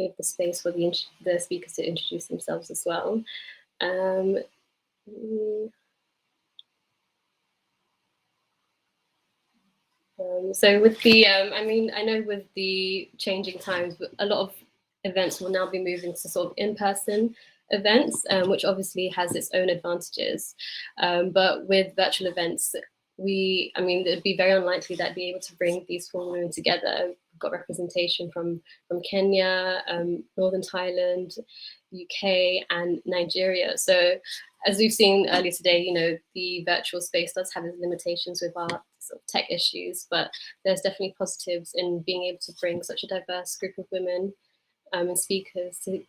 leave the space for the speakers to introduce themselves as well. So with the, I mean, I know with the changing times, a lot of events will now be moving to sort of in-person events, which obviously has its own advantages. But with virtual events, I mean, it'd be very unlikely that I'd be able to bring these four women together. We've got representation from Kenya, Northern Thailand, UK, and Nigeria. So as we've seen earlier today, you know, the virtual space does have its limitations with our sort of tech issues, but there's definitely positives in being able to bring such a diverse group of women and speakers to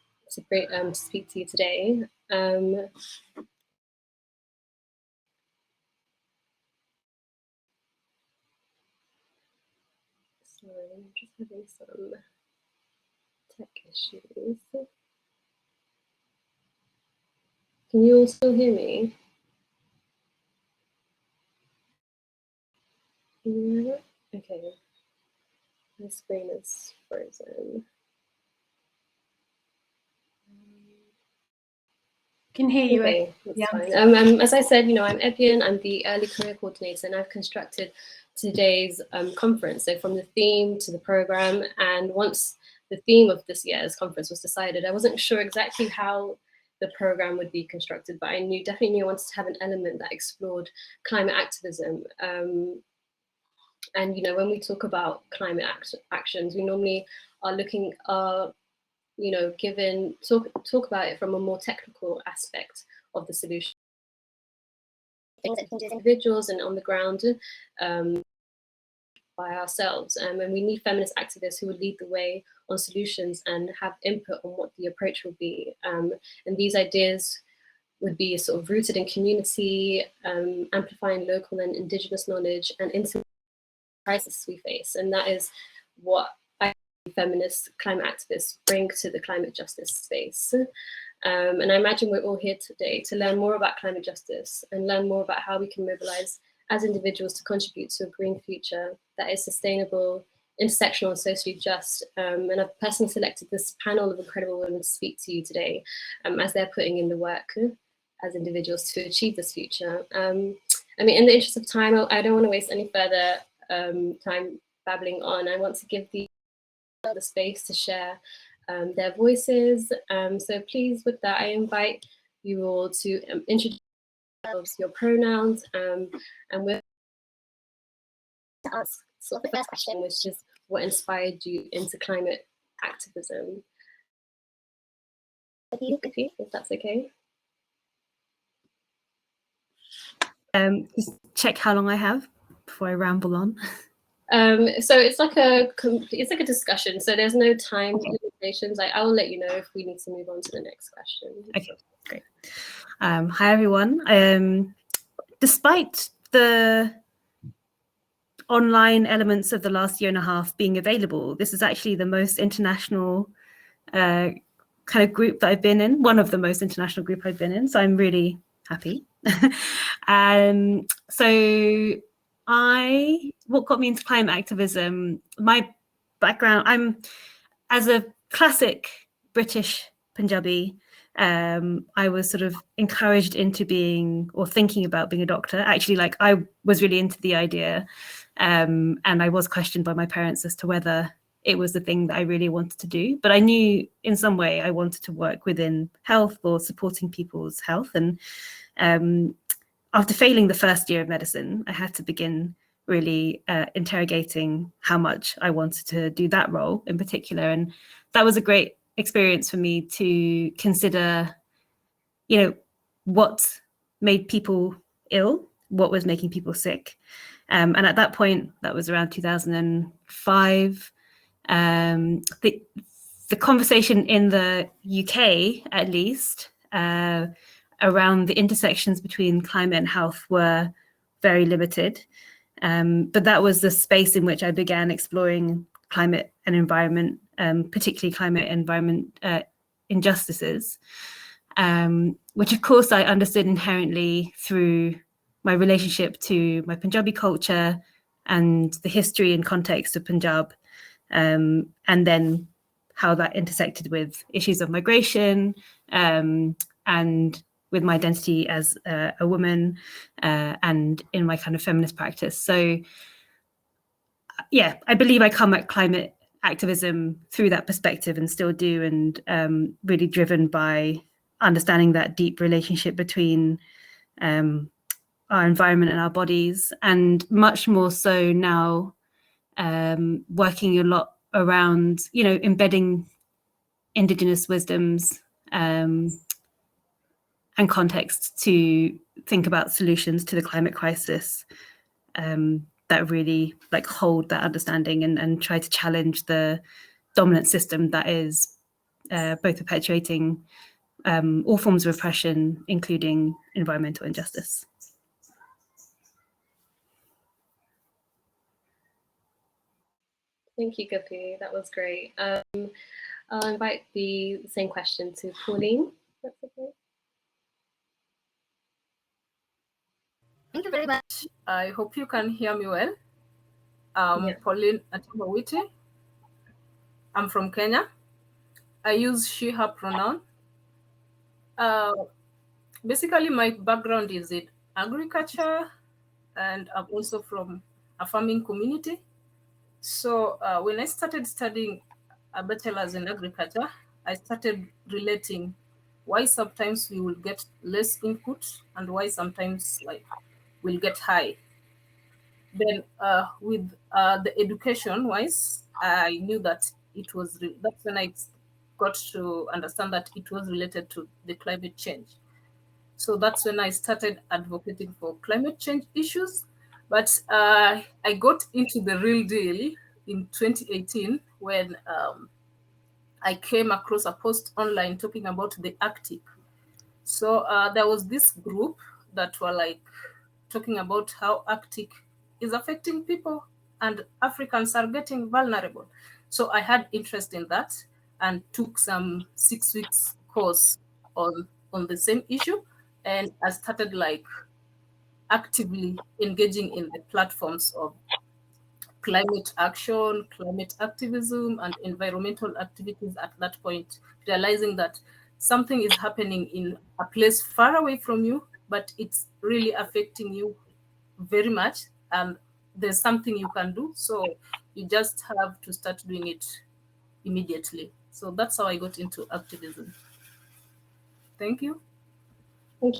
speak to you today. Sorry, I'm just having some tech issues. Can you all still hear me? Yeah. Okay. My screen is frozen. Can hear you. Okay, that's fine. As I said, you know, I'm Epian, I'm the early career coordinator, and I've constructed today's conference. So from the theme to the program, and once the theme of this year's conference was decided, I wasn't sure exactly how the program would be constructed, but I definitely knew I wanted to have an element that explored climate activism. And, you know, when we talk about climate actions, we normally are looking, you know, talk about it from a more technical aspect of the solution. Things that we can do as individuals and on the ground by ourselves. And we need feminist activists who will lead the way on solutions and have input on what the approach will be. And these ideas would be sort of rooted in community, amplifying local and indigenous knowledge and into crisis we face. And that is what feminist climate activists bring to the climate justice space. And I imagine we're all here today to learn more about climate justice and learn more about how we can mobilize as individuals to contribute to a green future that is sustainable, intersectional, and socially just. And I've personally selected this panel of incredible women to speak to you today as they're putting in the work as individuals to achieve this future. I mean, in the interest of time, I don't want to waste any further time babbling on. I want to give the space to share their voices. So please, with that, I invite you all to introduce yourselves, your pronouns, and we'll ask sort of the first question, which is what inspired you into climate activism? If that's okay. Just check how long I have before I ramble on. So it's like a discussion. So there's no time limitations. I will let you know if we need to move on to the next question. Okay, great. Hi everyone. Despite the online elements of the last year and a half being available, this is actually the most international kind of group that I've been in. One of the most international group I've been in. So I'm really happy. So what got me into climate activism, my background, I'm as a classic British Punjabi, I was sort of encouraged into being or thinking about being a doctor. Actually, like I was really into the idea, and I was questioned by my parents as to whether it was the thing that I really wanted to do. But I knew in some way I wanted to work within health or supporting people's health. And after failing the first year of medicine, I had to begin really interrogating how much I wanted to do that role in particular. And that was a great experience for me to consider, you know, what made people ill, what was making people sick. And at that point, that was around 2005, the conversation in the UK, at least, around the intersections between climate and health were very limited. But that was the space in which I began exploring climate and environment, particularly climate and environment injustices, which of course I understood inherently through my relationship to my Punjabi culture and the history and context of Punjab, and then how that intersected with issues of migration and with my identity as a woman and in my kind of feminist practice. So yeah, I believe I come at climate activism through that perspective and still do, and really driven by understanding that deep relationship between our environment and our bodies, and much more so now working a lot around, you know, embedding Indigenous wisdoms and context to think about solutions to the climate crisis that really like hold that understanding and try to challenge the dominant system that is both perpetuating all forms of oppression, including environmental injustice. Thank you, Guppi. That was great. I'll invite the same question to Pauline. That's okay. Thank you very much. I hope you can hear me well. Yeah. Pauline Awiti. I'm from Kenya. I use she, her pronoun. Basically, my background is in agriculture, and I'm also from a farming community. So when I started studying a bachelor's in agriculture, I started relating why sometimes we will get less input and why sometimes like we'll get high. Then with the education wise, I knew that it was, that's when I got to understand that it was related to the climate change. So that's when I started advocating for climate change issues. But I got into the real deal in 2018 when I came across a post online talking about the Arctic. So there was this group that were like talking about how Arctic is affecting people and Africans are getting vulnerable. So I had interest in that and took some 6 weeks course on the same issue. And I started like actively engaging in the platforms of climate action, climate activism, and environmental activities at that point, realizing that something is happening in a place far away from you, but it's really affecting you very much. And there's something you can do. So you just have to start doing it immediately. So that's how I got into activism. Thank you. Thank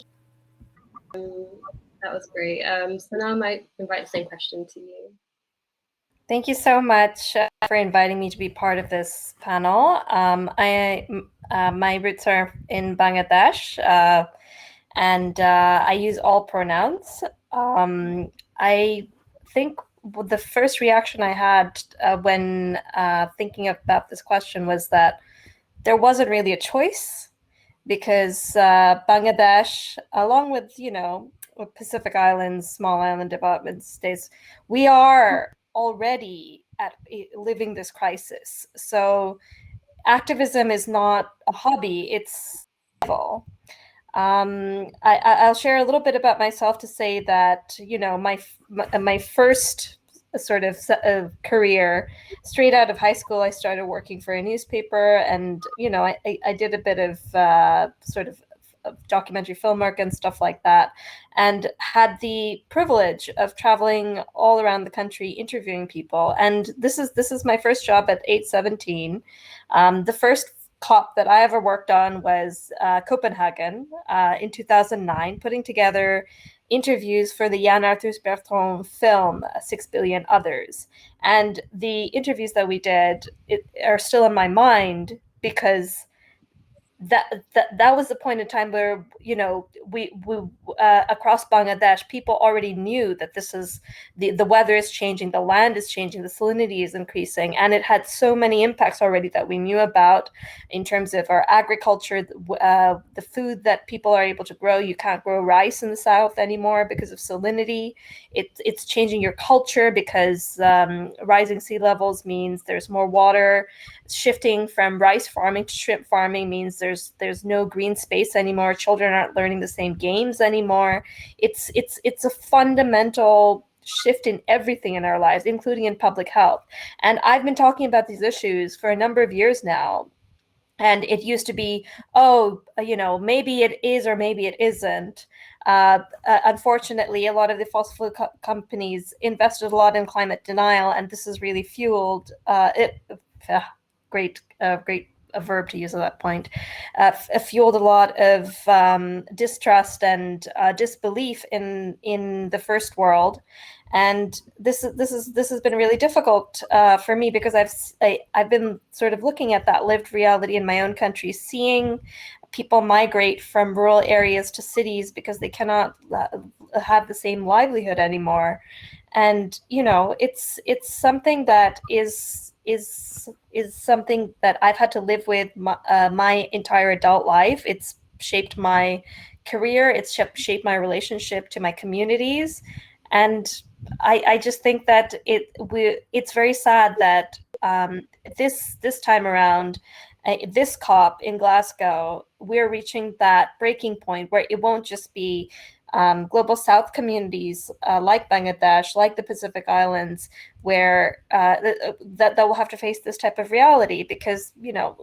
you. That was great. So now I might invite the same question to you. Thank you so much for inviting me to be part of this panel. My roots are in Bangladesh, and I use all pronouns. I think the first reaction I had when thinking about this question was that there wasn't really a choice, because Bangladesh, along with, you know, Pacific Islands, small island development states, we are already living this crisis. So activism is not a hobby, it's survival. I'll share a little bit about myself to say that, you know, my first sort of career, straight out of high school, I started working for a newspaper, and, you know, I did a bit of sort of documentary film work and stuff like that, and had the privilege of traveling all around the country interviewing people. And this is my first job at 817. The first COP that I ever worked on was Copenhagen in 2009, putting together interviews for the Jan Arthus Bertrand film, 6 Billion Others. And the interviews that we did are still in my mind, because that was the point in time where, you know, we across Bangladesh, people already knew that this is the weather is changing, the land is changing, the salinity is increasing, and it had so many impacts already that we knew about in terms of our agriculture, the food that people are able to grow. You can't grow rice in the south anymore because of salinity. It's changing your culture because rising sea levels means there's more water. Shifting from rice farming to shrimp farming means there's no green space anymore. Children aren't learning the same games anymore. It's a fundamental shift in everything in our lives, including in public health. And I've been talking about these issues for a number of years now. And it used to be, oh, you know, maybe it is or maybe it isn't. Unfortunately, a lot of the fossil fuel companies invested a lot in climate denial, and this has really fueled great a verb to use at that point, fueled a lot of distrust and disbelief in the first world. And this has been really difficult for me, because I've been sort of looking at that lived reality in my own country, seeing people migrate from rural areas to cities because they cannot have the same livelihood anymore. And you know, it's something that is something that I've had to live with my entire adult life. It's shaped my career. It's shaped my relationship to my communities. And I just think that it's very sad that this time around, this COP in Glasgow, we're reaching that breaking point where it won't just be global South communities like Bangladesh, like the Pacific Islands, where that will have to face this type of reality, because you know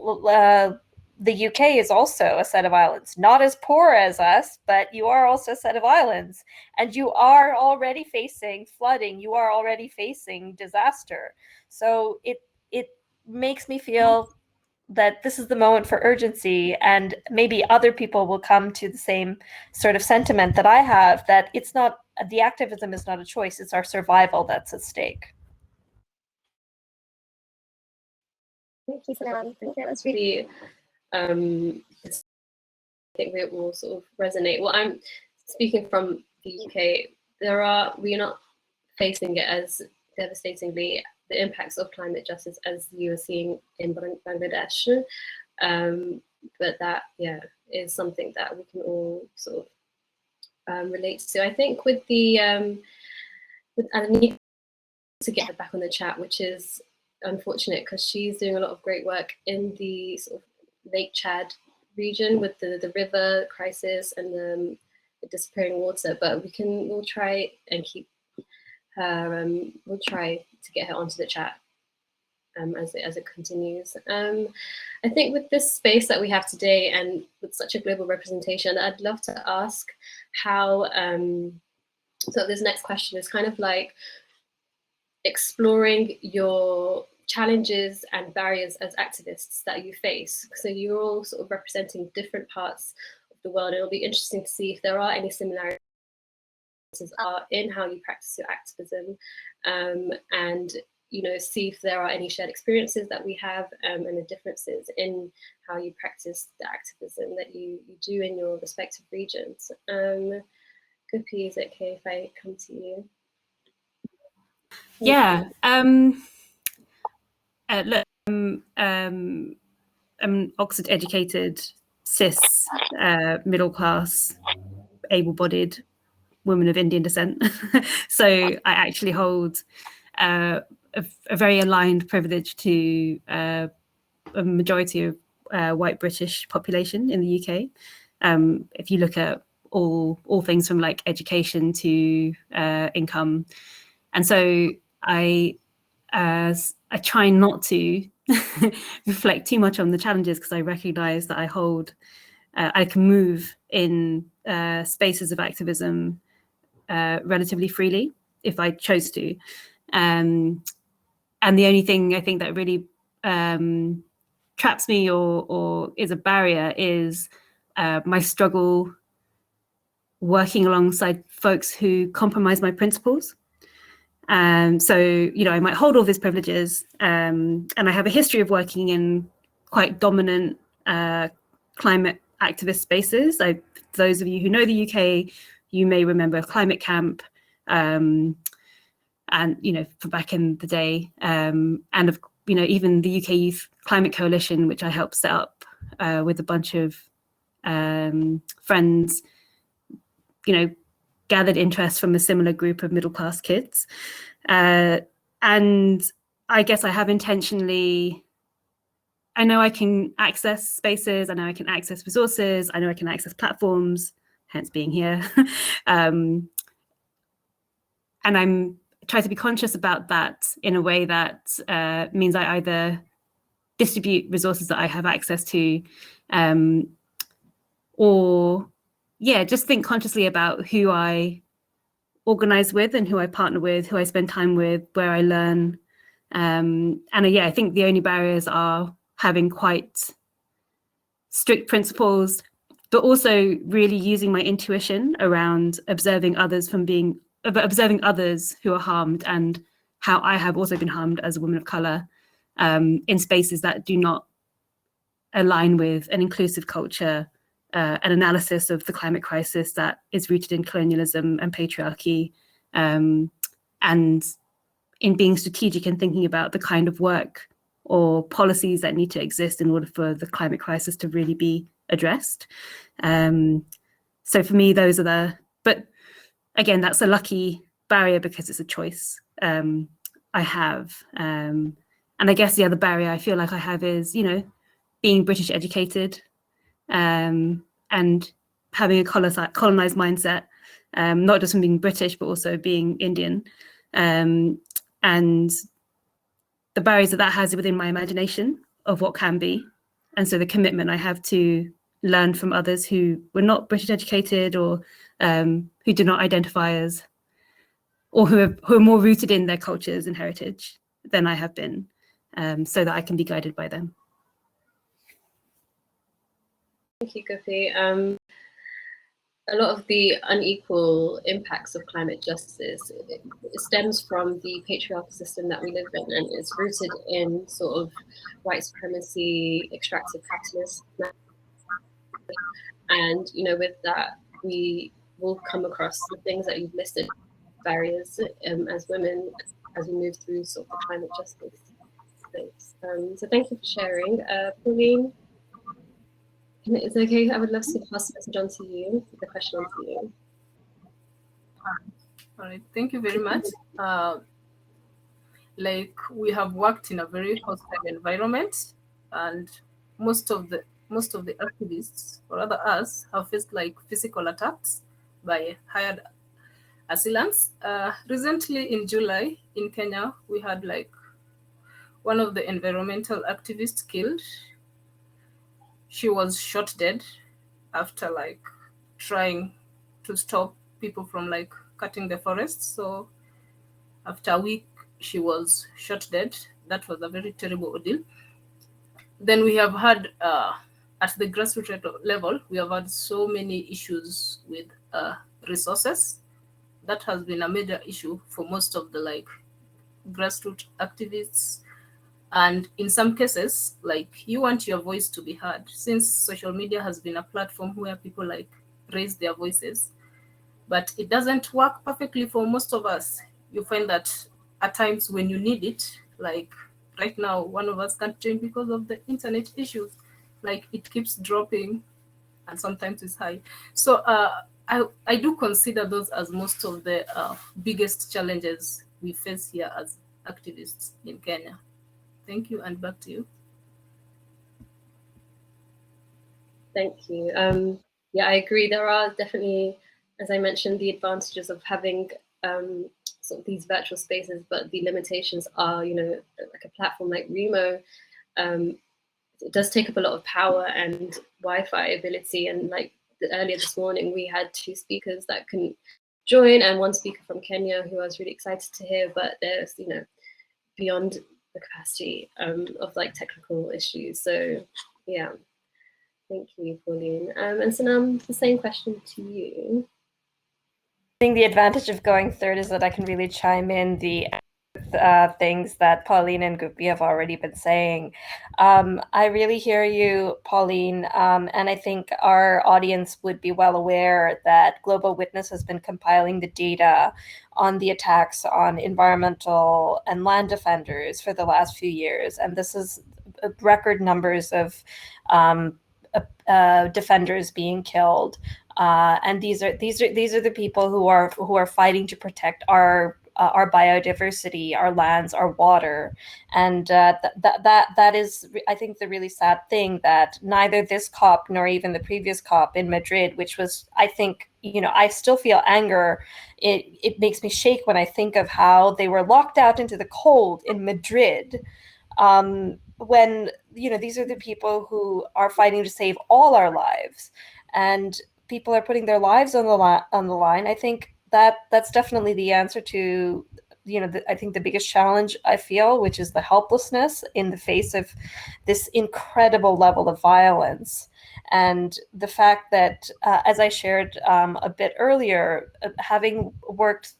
the UK is also a set of islands, not as poor as us, but you are also a set of islands, and you are already facing flooding, you are already facing disaster. So it makes me feel that this is the moment for urgency, and maybe other people will come to the same sort of sentiment that I have, that it's not, the activism is not a choice, it's our survival that's at stake. Thank you for that. I think that was really, I think we all sort of resonate. Well, I'm speaking from the UK, we are not facing it as devastatingly, the impacts of climate justice as you are seeing in Bangladesh, but that is something that we can all sort of relate to. I think with the with Adenike, to get her back on the chat, which is unfortunate because she's doing a lot of great work in the sort of Lake Chad region with the river crisis and the disappearing water, but we'll try and keep her, we'll try to get her onto the chat as it continues. I think with this space that we have today and with such a global representation, I'd love to ask how, so this next question is kind of like exploring your challenges and barriers as activists that you face. So you're all sort of representing different parts of the world. It'll be interesting to see if there are any similarities are in how you practice your activism, and you know, see if there are any shared experiences that we have, and the differences in how you practice the activism that you do in your respective regions. Guppi, is it okay if I come to you? Yeah. Look, I'm an Oxford-educated, cis, middle-class, able-bodied woman of Indian descent. So I actually hold a very aligned privilege to a majority of white British population in the UK. If you look at all things from like education to income, and so I try not to reflect too much on the challenges, because I recognize that I can move in spaces of activism relatively freely if I chose to. And the only thing I think that really traps me or is a barrier is my struggle working alongside folks who compromise my principles. So, you know, I might hold all these privileges, and I have a history of working in quite dominant climate activist spaces. Those of you who know the UK, you may remember Climate Camp, and, you know, for back in the day, and of, you know, even the UK Youth Climate Coalition, which I helped set up with a bunch of friends, you know, gathered interest from a similar group of middle-class kids. And I guess I have intentionally, I know I can access spaces, I know I can access resources, I know I can access platforms, hence being here. And I'm try to be conscious about that in a way that means I either distribute resources that I have access to, or just think consciously about who I organize with and who I partner with, who I spend time with, where I learn. And I think the only barriers are having quite strict principles, but also really using my intuition around observing others who are harmed, and how I have also been harmed as a woman of color in spaces that do not align with an inclusive culture, an analysis of the climate crisis that is rooted in colonialism and patriarchy, and in being strategic and thinking about the kind of work or policies that need to exist in order for the climate crisis to really be addressed. So for me, those are but again, that's a lucky barrier because it's a choice I have. And I guess the other barrier I feel like I have is, being British educated and having a colonized mindset, not just from being British, but also being Indian. And the barriers that has within my imagination of what can be. And so the commitment I have to learn from others who were not British educated, or who do not identify as, or who are more rooted in their cultures and heritage than I have been, so that I can be guided by them. Thank you, Guppi. A lot of the unequal impacts of climate justice, it stems from the patriarchal system that we live in, and it's rooted in sort of white supremacy, extractive capitalism. And, with that, we will come across the things that you've listed, barriers as women, as we move through sort of the climate justice space. So thank you for sharing. Pauline, is it okay? I would love to pass the message on to you, the question on to you. All right, thank you very much. We have worked in a very hostile environment, and most of the activists, or rather us, have faced physical attacks by hired assailants. Recently in July in Kenya, we had one of the environmental activists killed. She was shot dead after trying to stop people from cutting the forests. So after a week, she was shot dead. That was a very terrible ordeal. Then we have had, at the grassroots level, we have had so many issues with resources. That has been a major issue for most of the grassroots activists. And in some cases, you want your voice to be heard. Since social media has been a platform where people raise their voices, but it doesn't work perfectly for most of us. You find that at times when you need it, right now, one of us can't join because of the internet issues. It keeps dropping, and sometimes it's high. So I do consider those as most of the biggest challenges we face here as activists in Kenya. Thank you, and back to you. Thank you. I agree. There are definitely, as I mentioned, the advantages of having sort of these virtual spaces, but the limitations are, like a platform like Remo, it does take up a lot of power and Wi-Fi ability. And earlier this morning, we had 2 speakers that couldn't join, and 1 speaker from Kenya who I was really excited to hear, but there's, beyond the capacity of technical issues. So yeah, thank you, Pauline. And Sanam, the same question to you. I think the advantage of going third is that I can really chime in the things that Pauline and Guppi have already been saying. I really hear you, Pauline, and I think our audience would be well aware that Global Witness has been compiling the data on the attacks on environmental and land defenders for the last few years, and this is record numbers of defenders being killed. And these are the people who are fighting to protect our our biodiversity, our lands, our water. And that is, I think, the really sad thing, that neither this COP nor even the previous COP in Madrid, which was, I think, I still feel anger. It makes me shake when I think of how they were locked out into the cold in Madrid, when these are the people who are fighting to save all our lives, and people are putting their lives on the line. I think that's definitely the answer to I think the biggest challenge I feel, which is the helplessness in the face of this incredible level of violence. And the fact that, as I shared a bit earlier, having worked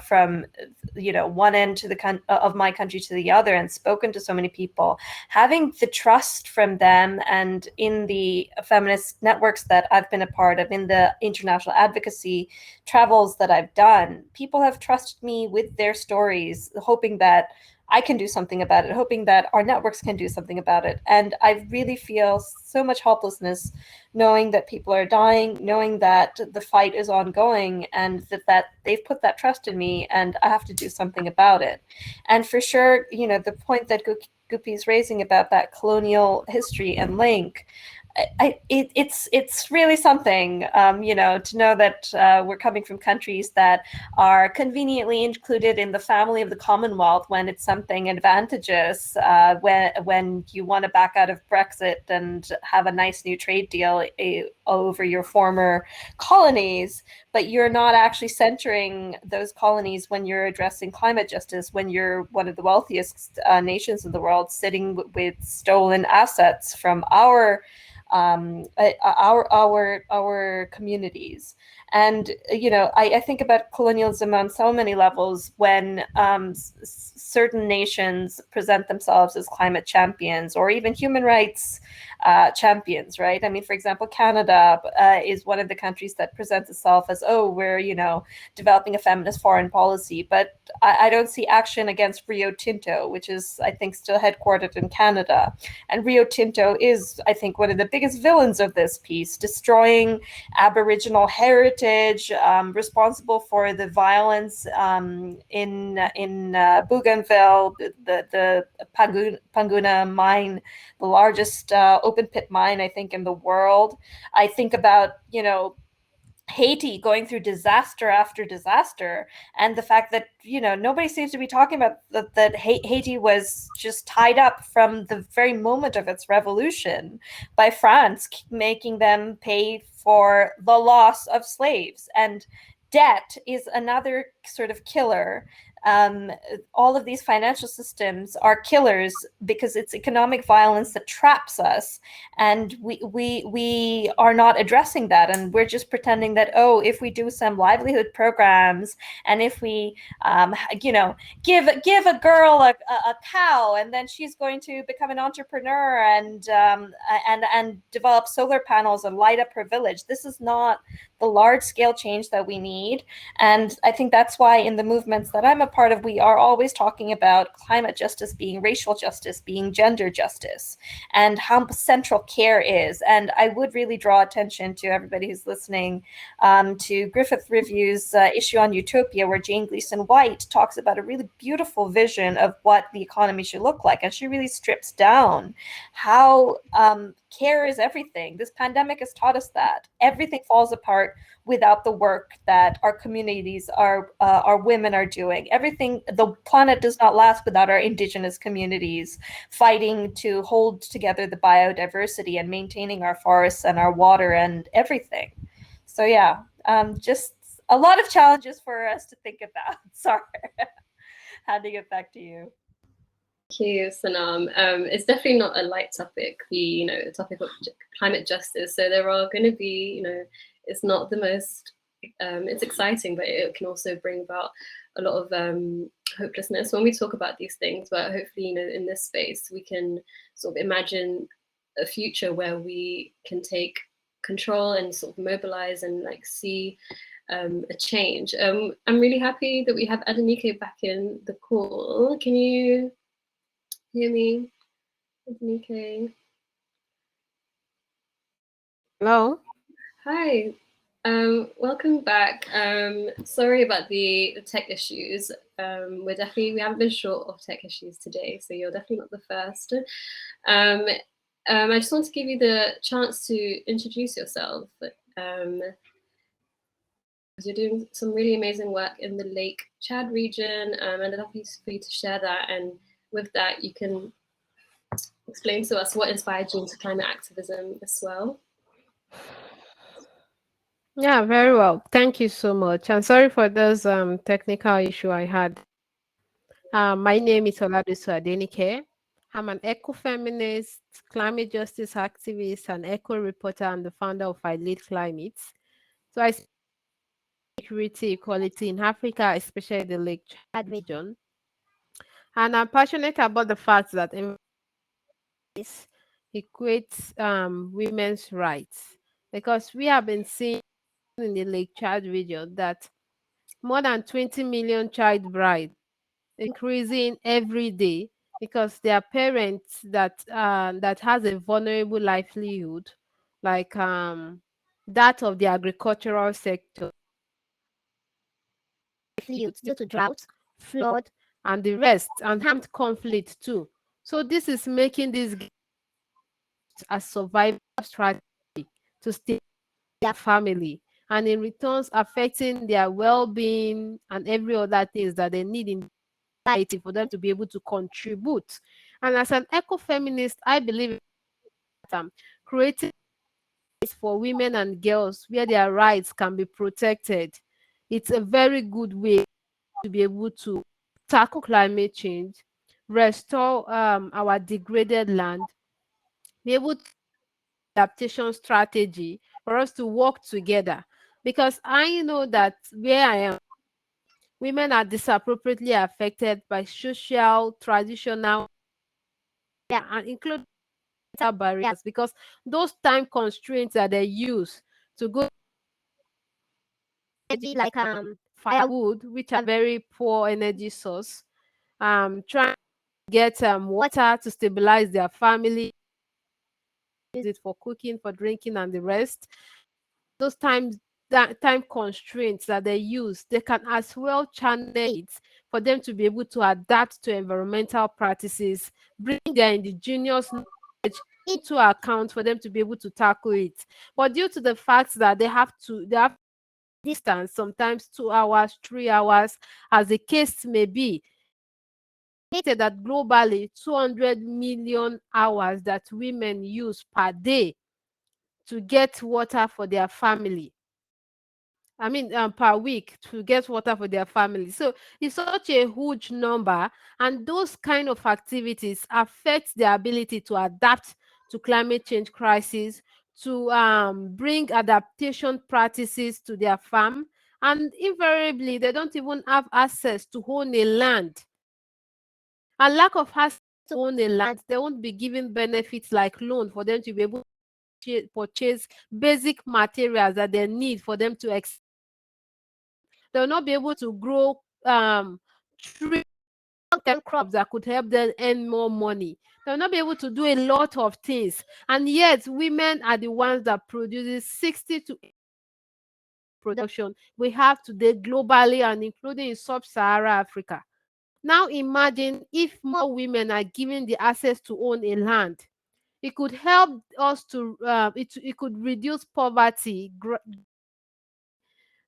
from one end to of my country to the other, and spoken to so many people, having the trust from them, and in the feminist networks that I've been a part of, in the international advocacy travels that I've done, people have trusted me with their stories, hoping that I can do something about it, hoping that our networks can do something about it. And I really feel so much helplessness knowing that people are dying, knowing that the fight is ongoing, and that they've put that trust in me, and I have to do something about it. And for sure, the point that Guppi is raising about that colonial history and link, it's really something, to know that we're coming from countries that are conveniently included in the family of the Commonwealth when it's something advantageous, when you want to back out of Brexit and have a nice new trade deal over your former colonies, but you're not actually centering those colonies when you're addressing climate justice, when you're one of the wealthiest nations in the world, sitting with stolen assets from our communities. And I think about colonialism on so many levels, when certain nations present themselves as climate champions, or even human rights champions, right? I mean, for example, Canada is one of the countries that presents itself as, oh, we're developing a feminist foreign policy, but I don't see action against Rio Tinto, which is, I think, still headquartered in Canada. And Rio Tinto is, I think, one of the biggest villains of this piece, destroying Aboriginal heritage, responsible for the violence in Bougainville, the Panguna mine, the largest open pit mine, I think, in the world. I think about, Haiti going through disaster after disaster, and the fact that nobody seems to be talking about that Haiti was just tied up from the very moment of its revolution by France, making them pay for the loss of slaves. And debt is another sort of killer. All of these financial systems are killers, because it's economic violence that traps us, and we are not addressing that, and we're just pretending that, oh, if we do some livelihood programs, and if we give a girl a cow, and then she's going to become an entrepreneur and develop solar panels and light up her village. This is not the large scale change that we need. And I think that's why in the movements that I'm a part of, we are always talking about climate justice being racial justice, being gender justice, and how central care is. And I would really draw attention to everybody who's listening to Griffith Review's issue on Utopia, where Jane Gleason White talks about a really beautiful vision of what the economy should look like. And she really strips down how care is everything. This pandemic has taught us that everything falls apart without the work that our communities, our women are doing. Everything, the planet does not last without our indigenous communities fighting to hold together the biodiversity and maintaining our forests and our water and everything. So yeah, just a lot of challenges for us to think about. Sorry, handing it back to you. Thank you, Sanam. It's definitely not a light topic, the topic of climate justice. So there are going to be, it's not the most, it's exciting, but it can also bring about a lot of hopelessness when we talk about these things. But hopefully, in this space, we can sort of imagine a future where we can take control and sort of mobilize and see a change. I'm really happy that we have Adenike back in the call. Can you hear me, Adenike? Hello. Hi. Welcome back. Sorry about the tech issues. We haven't been short of tech issues today, so you're definitely not the first. I just want to give you the chance to introduce yourself. You're doing some really amazing work in the Lake Chad region, and I'd love for you to share that. And with that, you can explain to us what inspired you into climate activism as well. Yeah, very well. Thank you so much. I'm sorry for those technical issue I had. My name is Oladosu Adenike. I'm an ecofeminist, climate justice activist, and eco reporter, and the founder of I Lead Climate. So I speak security equality in Africa, especially the Lake Chad region. And I'm passionate about the fact that this equates women's rights, because we have been seeing in the Lake Chad region that more than 20 million child brides increasing every day, because there are parents that has a vulnerable livelihood, like that of the agricultural sector, livelihoods due to drought, flood, and the rest, and armed conflict too. So this is making this a survival strategy to stay their family, and in returns affecting their well-being and every other things that they need in society for them to be able to contribute. And as an ecofeminist, I believe that creating space for women and girls where their rights can be protected, it's a very good way to be able to tackle climate change, restore our degraded land, be able to adaptation strategy for us to work together. Because I know that where I am, women are disappropriately affected by social, traditional, and including barriers, because those time constraints that they use to go energy like firewood, which are very poor energy source, trying to get water to stabilize their family, use it for cooking, for drinking, and the rest. Those times, that time constraints that they use, they can as well channel it for them to be able to adapt to environmental practices, bring their indigenous knowledge into account for them to be able to tackle it. But due to the fact that they have distance, sometimes 2 hours, 3 hours, as the case may be, estimated that globally 200 million hours that women use per day to get water for their family. I mean, per week to get water for their family. So it's such a huge number, and those kind of activities affect their ability to adapt to climate change crisis, to bring adaptation practices to their farm, and invariably they don't even have access to own a land. A lack of access to own a land, they won't be given benefits like loan for them to be able to purchase basic materials that they need for them to they'll not be able to grow tree long-term crops that could help them earn more money. They'll not be able to do a lot of things. And yet, women are the ones that produces 60 to 80% production we have today globally, and including in sub-Saharan Africa. Now imagine if more women are given the access to own a land. It could help us to, it could reduce poverty,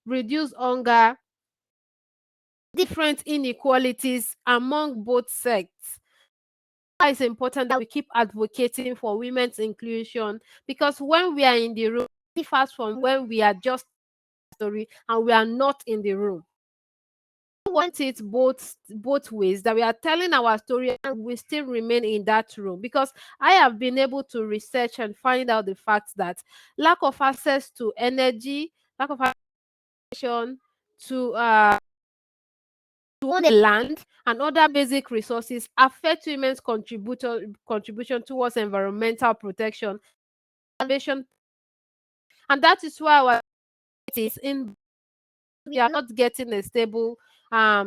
reduce hunger, different inequalities among both sects. It's important that we keep advocating for women's inclusion, because when we are in the room, it differs from when we are just story and we are not in the room. We want it both ways, that we are telling our story and we still remain in that room, because I have been able to research and find out the fact that lack of access to energy, lack of access to own a land and other basic resources affect women's contribution towards environmental protection, and that is why our is in we are not getting a stable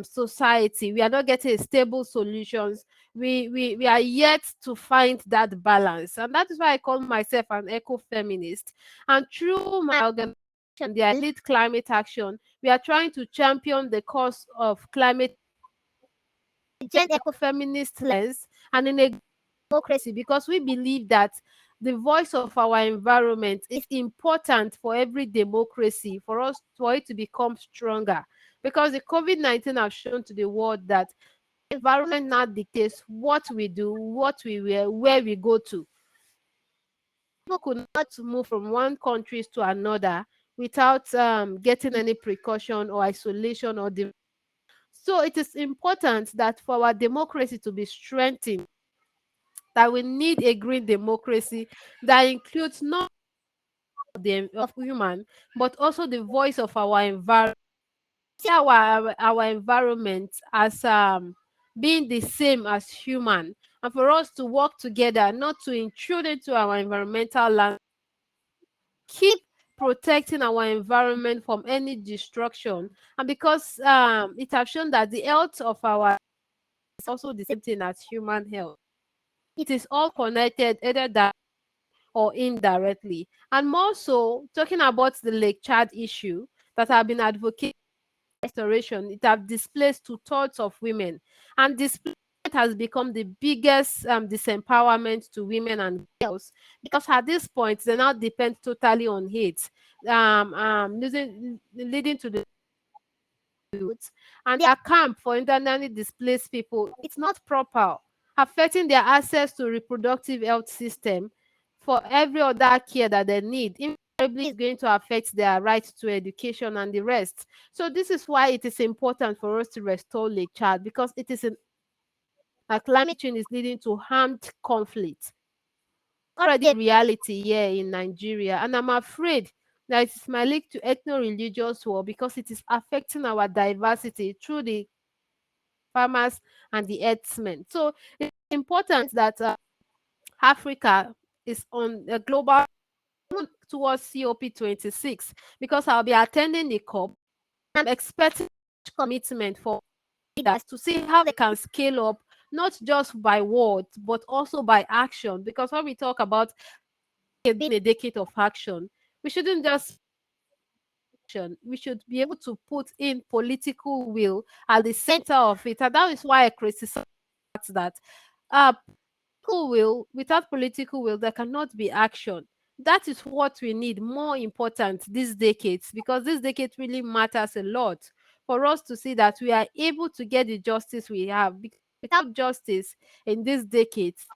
society. We are not getting stable solutions. We are yet to find that balance, and that is why I call myself an eco-feminist. And through my organization, and their lead climate action, we are trying to champion the cause of climate ecofeminist lens and in a democracy, because we believe that the voice of our environment is important for every democracy, for us, for it to become stronger. Because the COVID-19 have shown to the world that environment now dictates what we do, what we wear, where we go to. People could not move from one country to another without getting any precaution or isolation or so it is important that for our democracy to be strengthened, that we need a green democracy that includes not the of human, but also the voice of our environment. See our environment as being the same as human, and for us to work together, not to intrude into our environmental land, keep protecting our environment from any destruction. And because it has shown that the health of our is also the same thing as human health. It is all connected, either that or indirectly. And more so, talking about the Lake Chad issue that have been advocating restoration, it have displaced 2/3 of women, and displacement has become the biggest disempowerment to women and girls, because at this point they now depend totally on hate, leading to the youth and their camp for internally displaced people. It's not proper, affecting their access to reproductive health system for every other care that they need. Invariably, it's going to affect their right to education and the rest. So this is why it is important for us to restore Lake Chad, because it is climate change is leading to armed conflict. Already a reality here in Nigeria, and I'm afraid that it is my link to ethno-religious war, because it is affecting our diversity through the farmers and the herdsmen. So it's important that Africa is on a global towards COP26, because I'll be attending the COP. I'm expecting commitment for leaders to see how they can scale up, not just by words, but also by action. Because when we talk about being a decade of action, we shouldn't just action. We should be able to put in political will at the center of it. And that is why I criticize that political will, without political will, there cannot be action. That is what we need more important these decades, because this decade really matters a lot for us to see that we are able to get the justice we have. Without justice in these decades,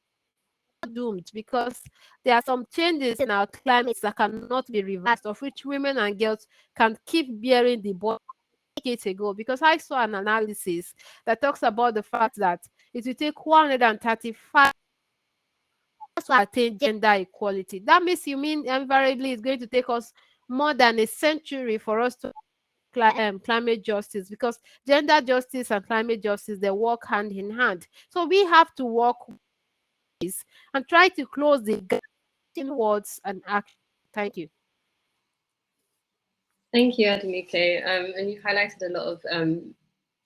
doomed, because there are some changes in our climates that cannot be reversed, of which women and girls can keep bearing the burden decades ago. Because I saw an analysis that talks about the fact that it will take 135 to attain gender equality. That means you mean invariably it's going to take us more than a century for us to climate justice, because gender justice and climate justice, they work hand in hand. So we have to work and try to close the gap in words and action. Thank you. Thank you, Adenike. And you've highlighted a lot of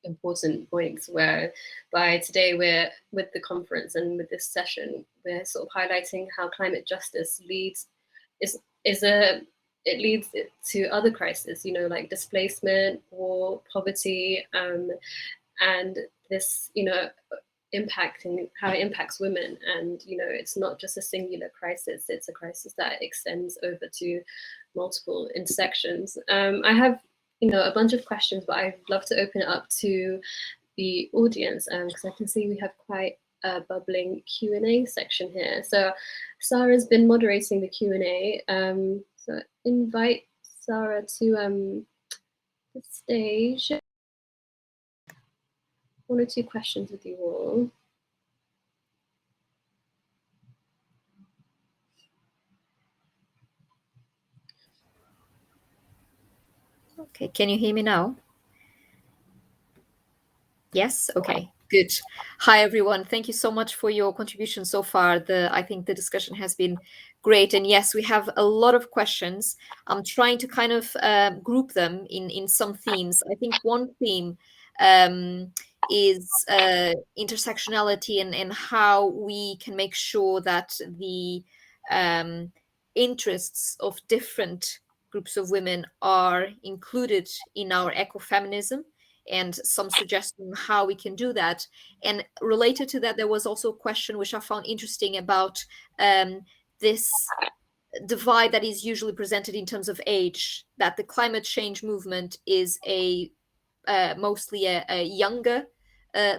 important points whereby today we're with the conference and with this session, we're sort of highlighting how climate justice leads to other crises, like displacement, war, poverty, and this, impacting how it impacts women. And it's not just a singular crisis, it's a crisis that extends over to multiple intersections. I have a bunch of questions, but I'd love to open it up to the audience, because I can see we have quite a bubbling Q&A section here. So Sarah's been moderating the Q&A, so invite Sarah to the stage. One or two questions with you all. Okay, can you hear me now? Yes, okay, good. Hi, everyone. Thank you so much for your contribution so far. I think the discussion has been great. And yes, we have a lot of questions. I'm trying to kind of group them in some themes. I think one theme is intersectionality and how we can make sure that the interests of different groups of women are included in our ecofeminism, and some suggestion how we can do that. And related to that, there was also a question which I found interesting about this divide that is usually presented in terms of age, that the climate change movement is mostly a younger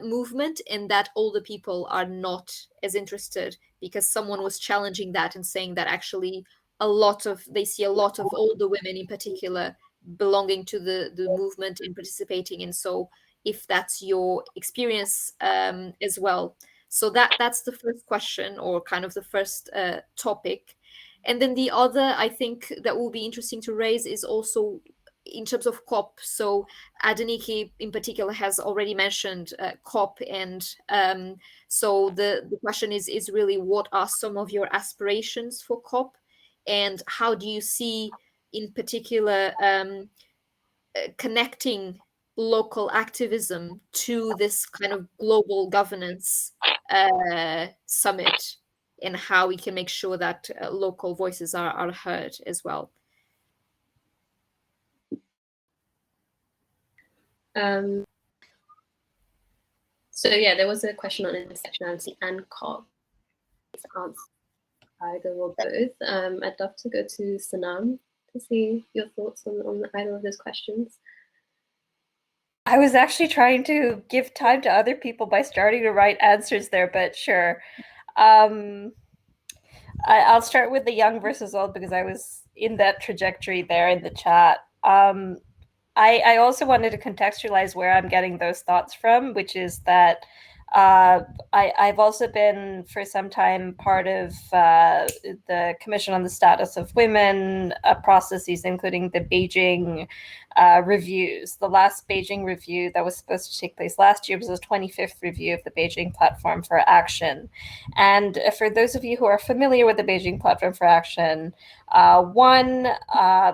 movement, and that older people are not as interested, because someone was challenging that and saying that actually they see a lot of older women in particular belonging to the movement and participating. And so if that's your experience as well. So that's the first question, or kind of the first topic. And then the other, I think, that will be interesting to raise is also in terms of COP. So Adenike in particular has already mentioned COP, and so the question is really, what are some of your aspirations for COP, and how do you see in particular connecting local activism to this kind of global governance summit, and how we can make sure that local voices are heard as well? So yeah, there was a question on intersectionality and COP. Answer either or both. I'd love to go to Sanam to see your thoughts on either of those questions. I was actually trying to give time to other people by starting to write answers there, but sure. I'll start with the young versus old, because I was in that trajectory there in the chat. I also wanted to contextualize where I'm getting those thoughts from, which is that I've also been for some time part of the Commission on the Status of Women processes, including the Beijing reviews. The last Beijing review that was supposed to take place last year was the 25th review of the Beijing Platform for Action. And for those of you who are familiar with the Beijing Platform for Action,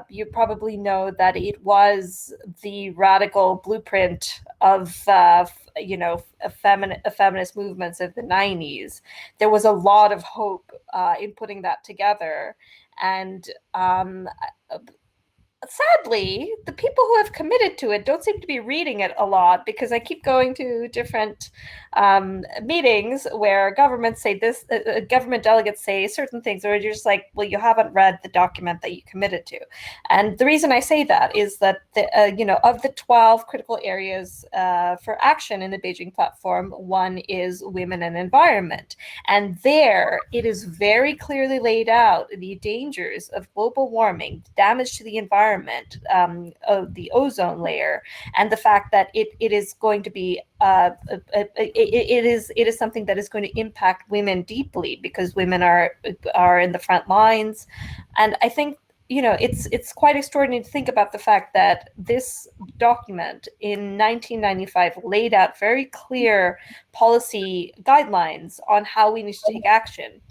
you probably know that it was the radical blueprint of feminist movements of the 90s. There was a lot of hope in putting that together. And sadly, the people who have committed to it don't seem to be reading it a lot, because I keep going to different meetings where governments say this, government delegates say certain things, or you're just like, well, you haven't read the document that you committed to. And the reason I say that is that of the 12 critical areas for action in the Beijing platform, one is women and environment. And there it is very clearly laid out the dangers of global warming, damage to the environment, of the ozone layer, and the fact that it is going to be it is something that is going to impact women deeply, because women are in the front lines. And I think it's quite extraordinary to think about the fact that this document in 1995 laid out very clear policy guidelines on how we need to take action.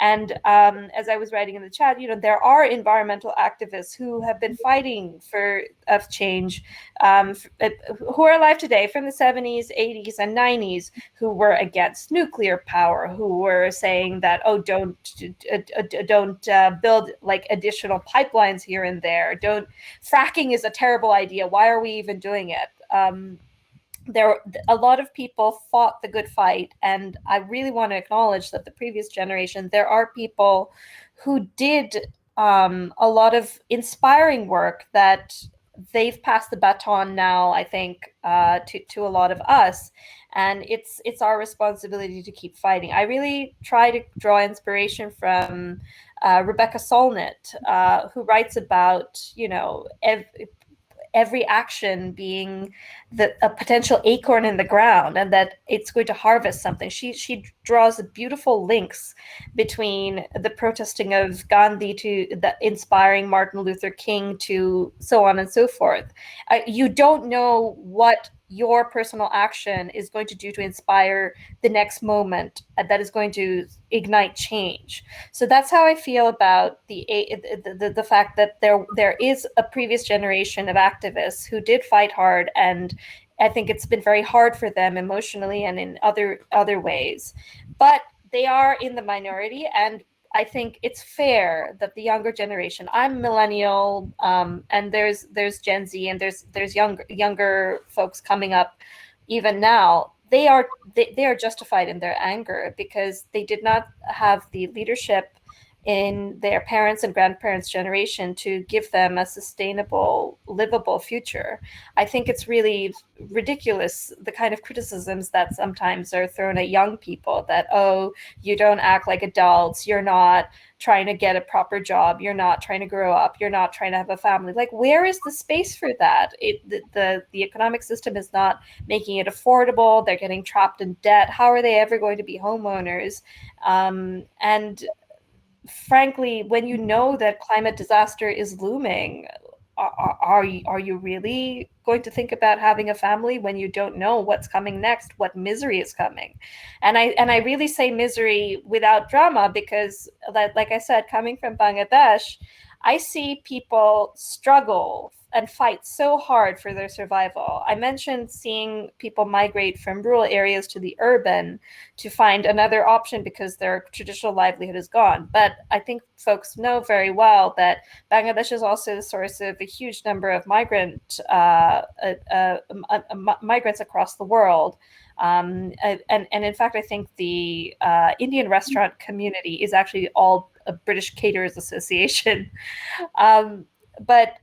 And as I was writing in the chat, there are environmental activists who have been fighting for change, who are alive today, from the 70s, 80s, and 90s, who were against nuclear power, who were saying that, oh, don't build like additional pipelines here and there. Fracking is a terrible idea. Why are we even doing it? A lot of people fought the good fight, and I really want to acknowledge that the previous generation, there are people who did a lot of inspiring work that they've passed the baton now, I think, to a lot of us, and it's our responsibility to keep fighting. I really try to draw inspiration from Rebecca Solnit, who writes about every action being a potential acorn in the ground, and that it's going to harvest something. She draws beautiful links between the protesting of Gandhi to the inspiring Martin Luther King to so on and so forth. You don't know what your personal action is going to do to inspire the next moment that is going to ignite change. So that's how I feel about the fact that there is a previous generation of activists who did fight hard, and I think it's been very hard for them emotionally and in other ways. But they are in the minority, and I think it's fair that the younger generation, I'm millennial, and there's Gen Z, and there's younger folks coming up even now. They are justified in their anger because they did not have the leadership in their parents' and grandparents' generation to give them a sustainable, livable future. I think it's really ridiculous, the kind of criticisms that sometimes are thrown at young people, that, oh, you don't act like adults, you're not trying to get a proper job, you're not trying to grow up, you're not trying to have a family. Like, where is the space for that? The economic system is not making it affordable. They're getting trapped in debt. How are they ever going to be homeowners? And frankly, when you know that climate disaster is looming, are you really going to think about having a family when you don't know what's coming next, what misery is coming? And I really say misery without drama, because like I said, coming from Bangladesh, I see people struggle and fight so hard for their survival. I mentioned seeing people migrate from rural areas to the urban to find another option because their traditional livelihood is gone. But I think folks know very well that Bangladesh is also the source of a huge number of migrants across the world. And in fact, I think the Indian restaurant community is actually all a British Caterers Association. But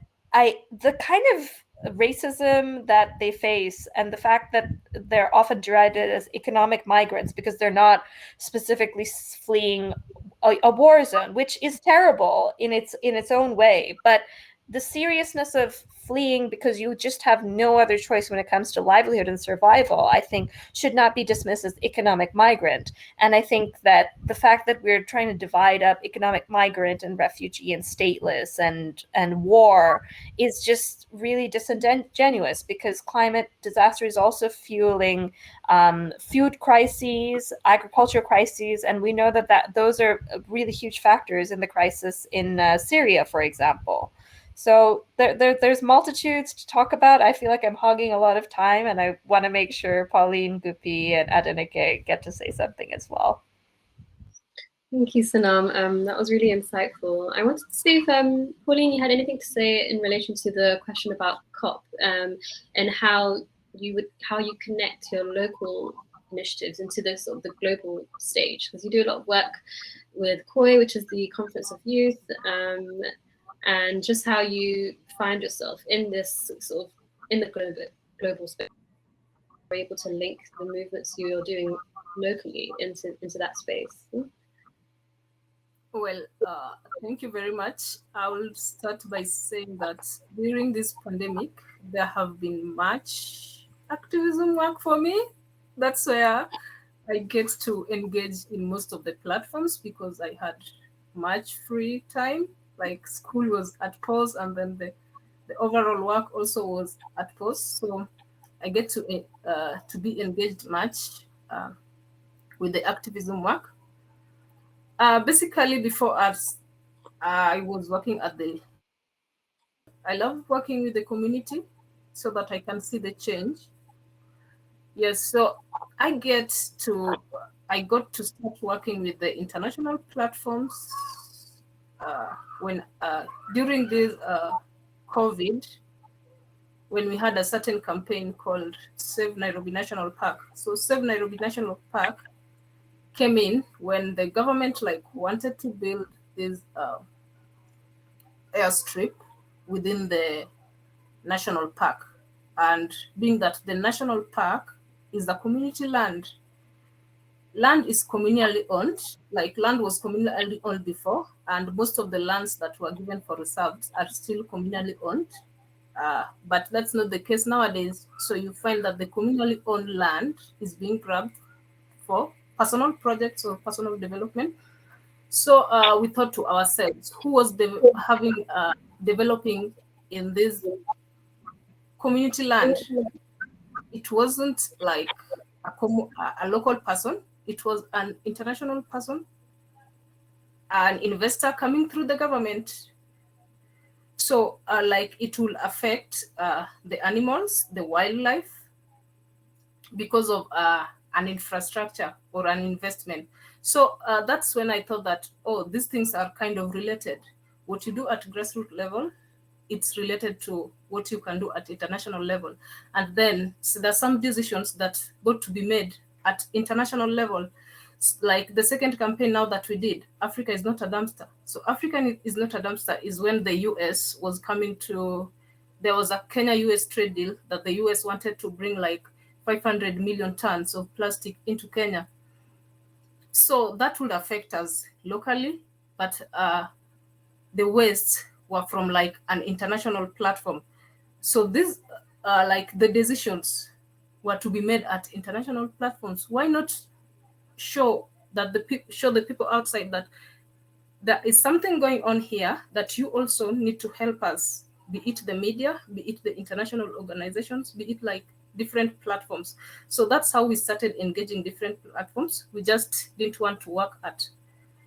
the kind of racism that they face, and the fact that they're often derided as economic migrants because they're not specifically fleeing a war zone, which is terrible in its own way, but the seriousness of fleeing because you just have no other choice when it comes to livelihood and survival, I think should not be dismissed as economic migrant. And I think that the fact that we're trying to divide up economic migrant and refugee and stateless and war is just really disingenuous, because climate disaster is also fueling food crises, agriculture crises, and we know that those are really huge factors in the crisis in Syria, for example. So there's multitudes to talk about. I feel like I'm hogging a lot of time, and I want to make sure Pauline, Guppi, and Adenike get to say something as well. Thank you, Sanam. That was really insightful. I wanted to see if, Pauline, you had anything to say in relation to the question about COP, and how you connect your local initiatives into the sort of the global stage, because you do a lot of work with KOI, which is the Conference of Youth, and just how you find yourself in this sort of in the global space, you're able to link the movements you're doing locally into that space. Well, thank you very much. I will start by saying that during this pandemic, there have been much activism work for me. That's where I get to engage in most of the platforms, because I had much free time. Like, school was at pause, and then the overall work also was at pause. So I get to be engaged much with the activism work. Basically, before us, I was working I love working with the community so that I can see the change. Yes, so I got to start working with the international platforms when during this COVID, when we had a certain campaign called Save Nairobi National Park. So Save Nairobi National Park came in when the government wanted to build this airstrip within the national park. And being that the national park is the community land, land is communally owned, land was communally owned before, and most of the lands that were given for reserves are still communally owned. But that's not the case nowadays. So you find that the communally owned land is being grabbed for personal projects or personal development. So we thought to ourselves, who was developing in this community land? It wasn't like a local person. It was an international person, an investor coming through the government. So it will affect the animals, the wildlife, because of an infrastructure or an investment. So that's when I thought that, oh, these things are kind of related. What you do at grassroots level, it's related to what you can do at international level. And then so there's some decisions that got to be made at international level. Like the second campaign now that we did, Africa is not a dumpster. So Africa is not a dumpster is when the US was coming to, there was a Kenya-US trade deal that the US wanted to bring like 500 million tons of plastic into Kenya. So that would affect us locally, but the waste were from like an international platform. So this, like the decisions were to be made at international platforms. Why not show that the people outside that there is something going on here that you also need to help us, be it the media, be it the international organizations, be it like different platforms. So that's how we started engaging different platforms. We just didn't want to work at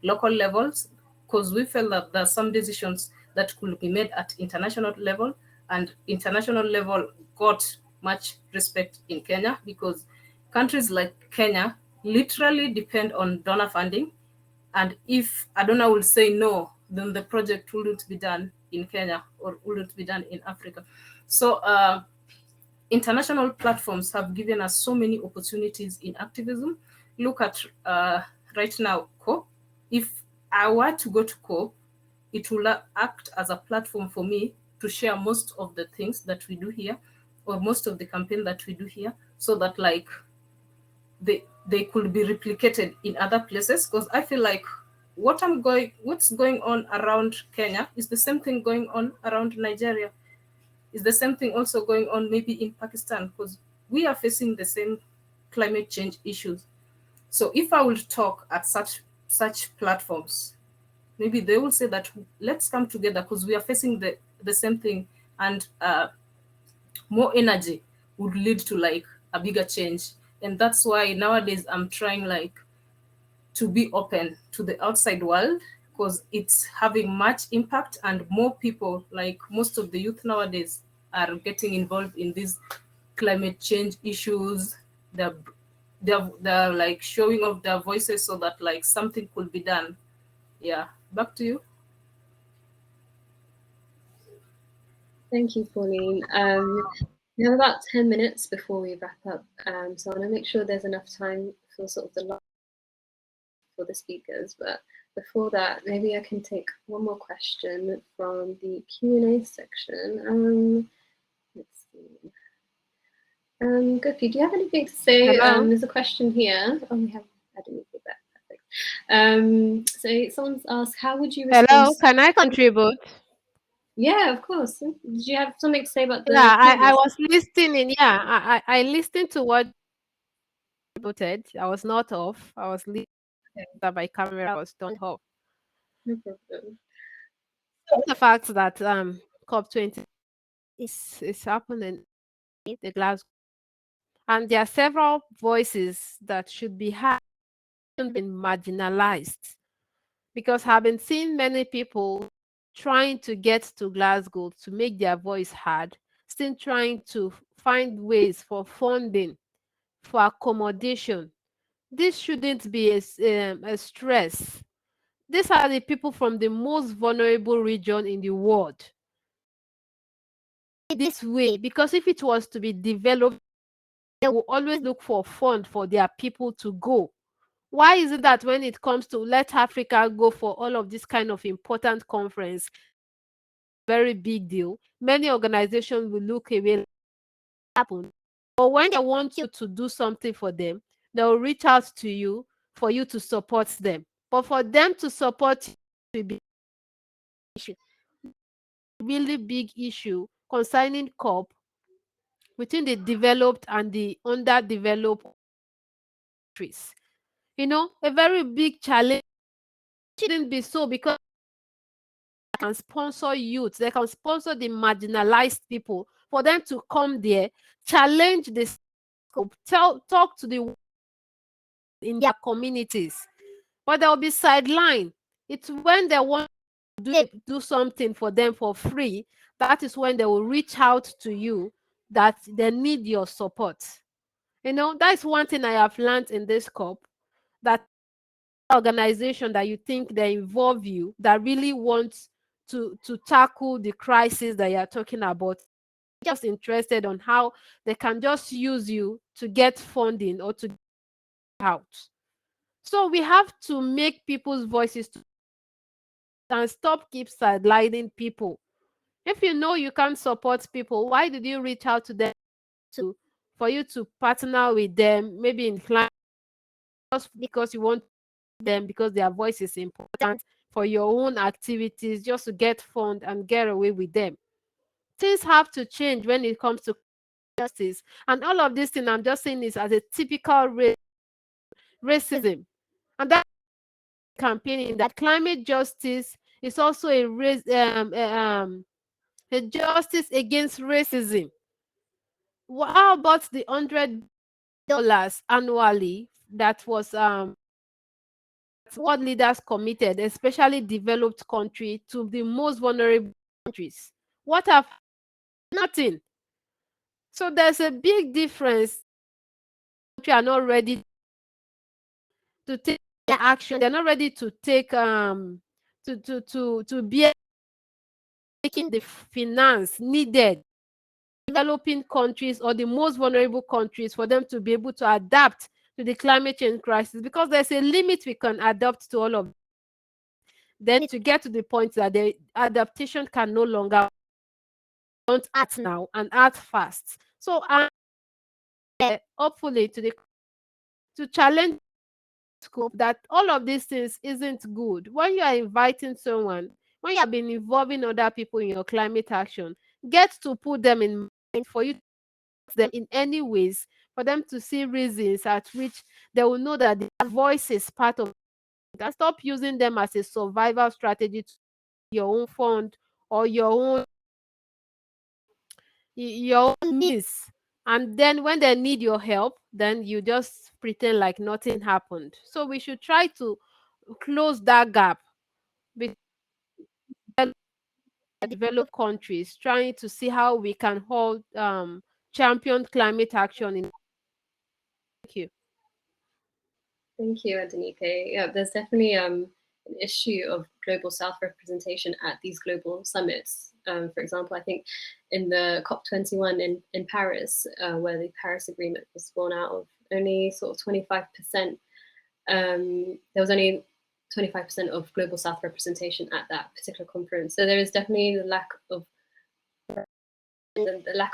local levels because we felt that there are some decisions that could be made at international level, and international level got much respect in Kenya because countries like Kenya literally depend on donor funding. And if a donor will say no, then the project wouldn't be done in Kenya or wouldn't be done in Africa. So international platforms have given us so many opportunities in activism. Look at right now, COP. If I were to go to COP, it will act as a platform for me to share most of the things that we do here, or most of the campaign that we do here, so that like they could be replicated in other places. Because I feel like what's going on around Kenya is the same thing going on around Nigeria, is the same thing also going on maybe in Pakistan, because we are facing the same climate change issues. So if I will talk at such platforms, maybe they will say that let's come together because we are facing the same thing, and more energy would lead to like a bigger change. And that's why nowadays I'm trying like to be open to the outside world, because it's having much impact, and more people, like most of the youth nowadays, are getting involved in these climate change issues. They're like showing off their voices so that like something could be done. Yeah, back to you. Thank you, Pauline. We have about 10 minutes before we wrap up, so I want to make sure there's enough time for sort of the last for the speakers. But before that, maybe I can take one more question from the Q&A section. Let's see. Guppi, do you have anything to say? There's a question here. Oh, we have Adenike back. Perfect. So someone's asked, how would you respond? Hello, can I contribute? Yeah, of course. Did you have something to say about the? Yeah, I was listening. Yeah, I listened to what you voted. I was not off. I was listening. That my camera was turned off. No problem. The fact that COP20 is happening in the Glasgow, and there are several voices that should be heard, been marginalized, because I've been seeing many people trying to get to Glasgow to make their voice heard, still trying to find ways for funding, for accommodation. This shouldn't be a stress. These are the people from the most vulnerable region in the world. This way, because if it was to be developed, they will always look for fund for their people to go. Why is it that when it comes to let Africa go for all of this kind of important conference, very big deal, many organizations will look away, happen. But when they want you to do something for them, they'll reach out to you for you to support them. But for them to support you, will be a really big issue concerning COP between the developed and the underdeveloped countries. You know, a very big challenge shouldn't be so, because they can sponsor youth, they can sponsor the marginalized people for them to come there, challenge the scope, talk to the in their communities. But they'll be sidelined. It's when they want to do something for them for free, that is when they will reach out to you, that they need your support. You know, that's one thing I have learned in this COP, that organization that you think they involve you, that really wants to tackle the crisis that you're talking about, just interested on how they can just use you to get funding or to get out. So we have to make people's voices and stop keep sidelining people. If you know you can't support people, why did you reach out to them for you to partner with them, maybe in climate, just because you want them, because their voice is important for your own activities, just to get fund and get away with them? Things have to change when it comes to justice. And all of this thing I'm just saying is as a typical racism. And that campaigning that climate justice is also a justice against racism. How about the $100 annually that was world leaders committed, especially developed countries, to the most vulnerable countries? What have nothing? So there's a big difference. Countries are not ready to take action. They're not ready to take to be taking the finance needed developing countries or the most vulnerable countries for them to be able to adapt to the climate change crisis, because there's a limit we can adapt to all of them. Then to get to the point that the adaptation can no longer, don't act now and act fast. So hopefully to challenge scope that all of these things isn't good. When you are inviting someone, when you have been involving other people in your climate action, get to put them in mind for you to them in any ways, for them to see reasons at which they will know that their voice is part of it, and stop using them as a survival strategy to your own fund or your own means. And then when they need your help, then you just pretend like nothing happened. So we should try to close that gap between developed countries, trying to see how we can hold champion climate action in. Thank you. Thank you, Adenike. Yeah, there's definitely an issue of global South representation at these global summits. For example, I think in the COP21 in Paris, where the Paris Agreement was born out of, only sort of 25%, there was only 25% of global South representation at that particular conference. So there is definitely the lack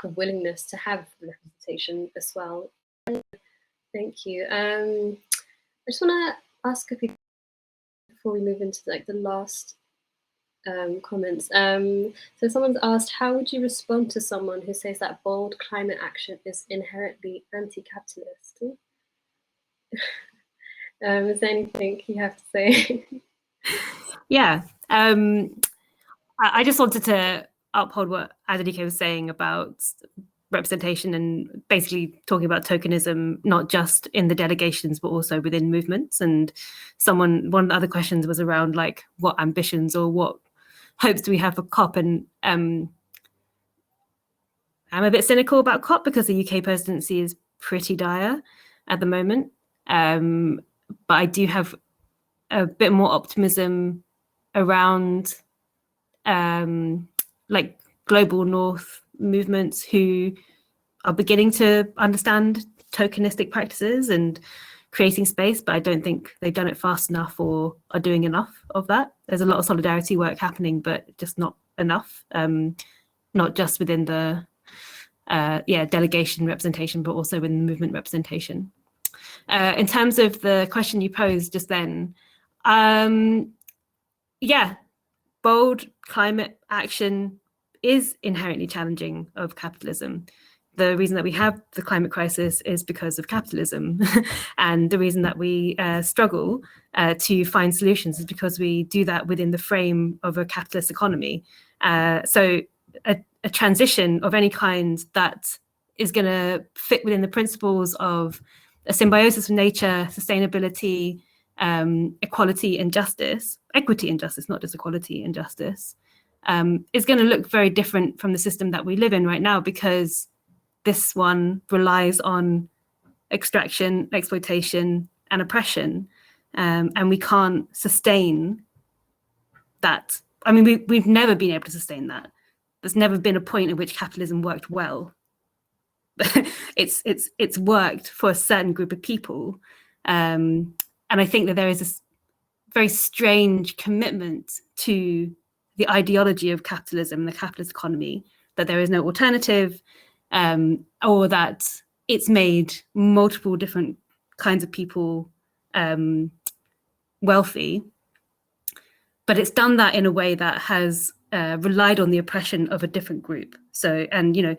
of willingness to have representation as well. Thank you. I just want to ask a few before we move into like the last comments. So someone's asked, how would you respond to someone who says that bold climate action is inherently anti-capitalist? Is there anything you have to say? Yeah, I just wanted to uphold what Adenike was saying about representation and basically talking about tokenism, not just in the delegations, but also within movements. And one of the other questions was around like what ambitions or what hopes do we have for COP? And I'm a bit cynical about COP because the UK presidency is pretty dire at the moment. But I do have a bit more optimism around like global North movements who are beginning to understand tokenistic practices and creating space, but I don't think they've done it fast enough or are doing enough of that. There's a lot of solidarity work happening, but just not enough, not just within the delegation representation, but also within the movement representation. In terms of the question you posed just then, bold climate action is inherently challenging of capitalism. The reason that we have the climate crisis is because of capitalism. And the reason that we struggle to find solutions is because we do that within the frame of a capitalist economy. So a transition of any kind that is going to fit within the principles of a symbiosis with nature, sustainability, equality and justice, equity and justice, not just equality and justice, is going to look very different from the system that we live in right now, because this one relies on extraction, exploitation, and oppression. and we can't sustain that. I mean, we've never been able to sustain that. There's never been a point at which capitalism worked well. It's worked for a certain group of people, and I think that there is this very strange commitment to the ideology of capitalism and the capitalist economy, that there is no alternative, or that it's made multiple different kinds of people wealthy, but it's done that in a way that has relied on the oppression of a different group. So, and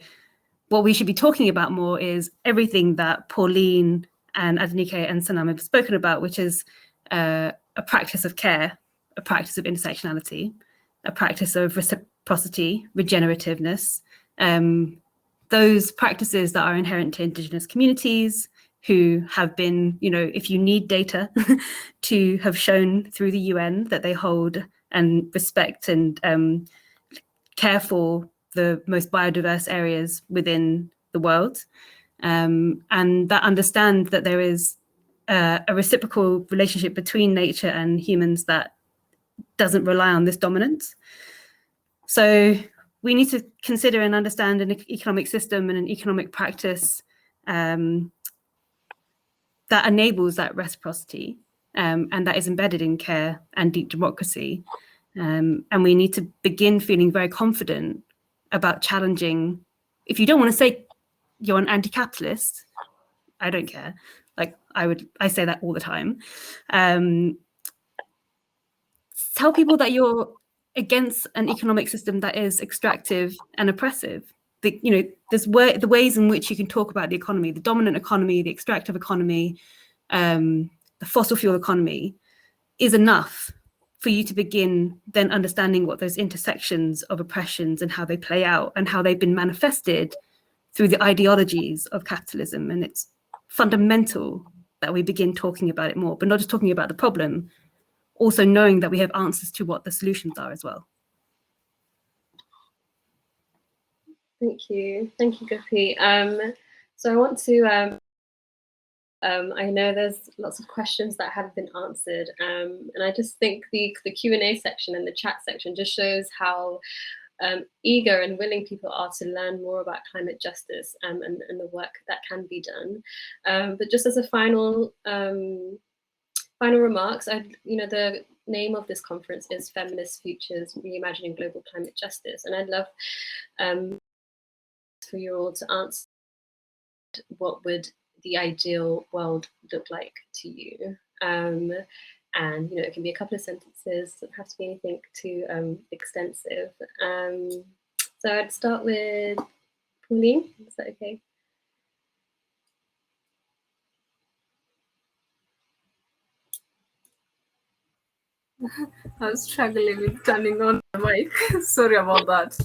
what we should be talking about more is everything that Pauline and Adenike and Sanam have spoken about, which is a practice of care, a practice of intersectionality, a practice of reciprocity, regenerativeness, those practices that are inherent to Indigenous communities who have been, if you need data, to have shown through the UN that they hold and respect and care for the most biodiverse areas within the world, and that understand that there is a reciprocal relationship between nature and humans that doesn't rely on this dominance. So we need to consider and understand an economic system and an economic practice that enables that reciprocity, and that is embedded in care and deep democracy. And we need to begin feeling very confident about challenging. If you don't want to say you're an anti-capitalist, I don't care. Like I say that all the time. Tell people that you're against an economic system that is extractive and oppressive. There's the ways in which you can talk about the economy, the dominant economy, the extractive economy, the fossil fuel economy, is enough for you to begin then understanding what those intersections of oppressions and how they play out and how they've been manifested through the ideologies of capitalism. And it's fundamental that we begin talking about it more, but not just talking about the problem, also knowing that we have answers to what the solutions are as well. Thank you, Guppi. So I want to, I know there's lots of questions that haven't been answered, and I just think the Q&A section and the chat section just shows how eager and willing people are to learn more about climate justice and the work that can be done. But just as a final remarks, the name of this conference is Feminist Futures, Reimagining Global Climate Justice, and I'd love for you all to answer what would the ideal world look like to you. And it can be a couple of sentences, it doesn't have to be anything too extensive. So I'd start with Pauline, is that okay? I was struggling with turning on the mic. Sorry about that.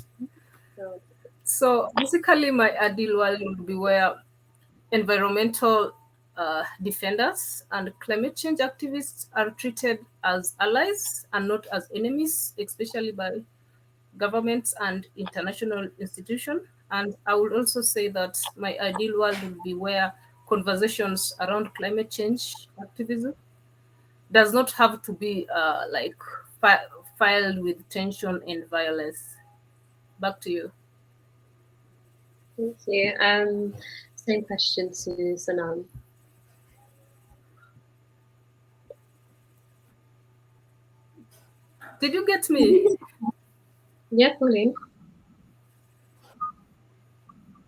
No. So basically, my ideal world would be where environmental defenders and climate change activists are treated as allies and not as enemies, especially by governments and international institutions. And I would also say that my ideal world would be where conversations around climate change activism does not have to be filed with tension and violence. Back to you. Thank you. Same question to Sanam. Did you get me? Yeah, Pauline.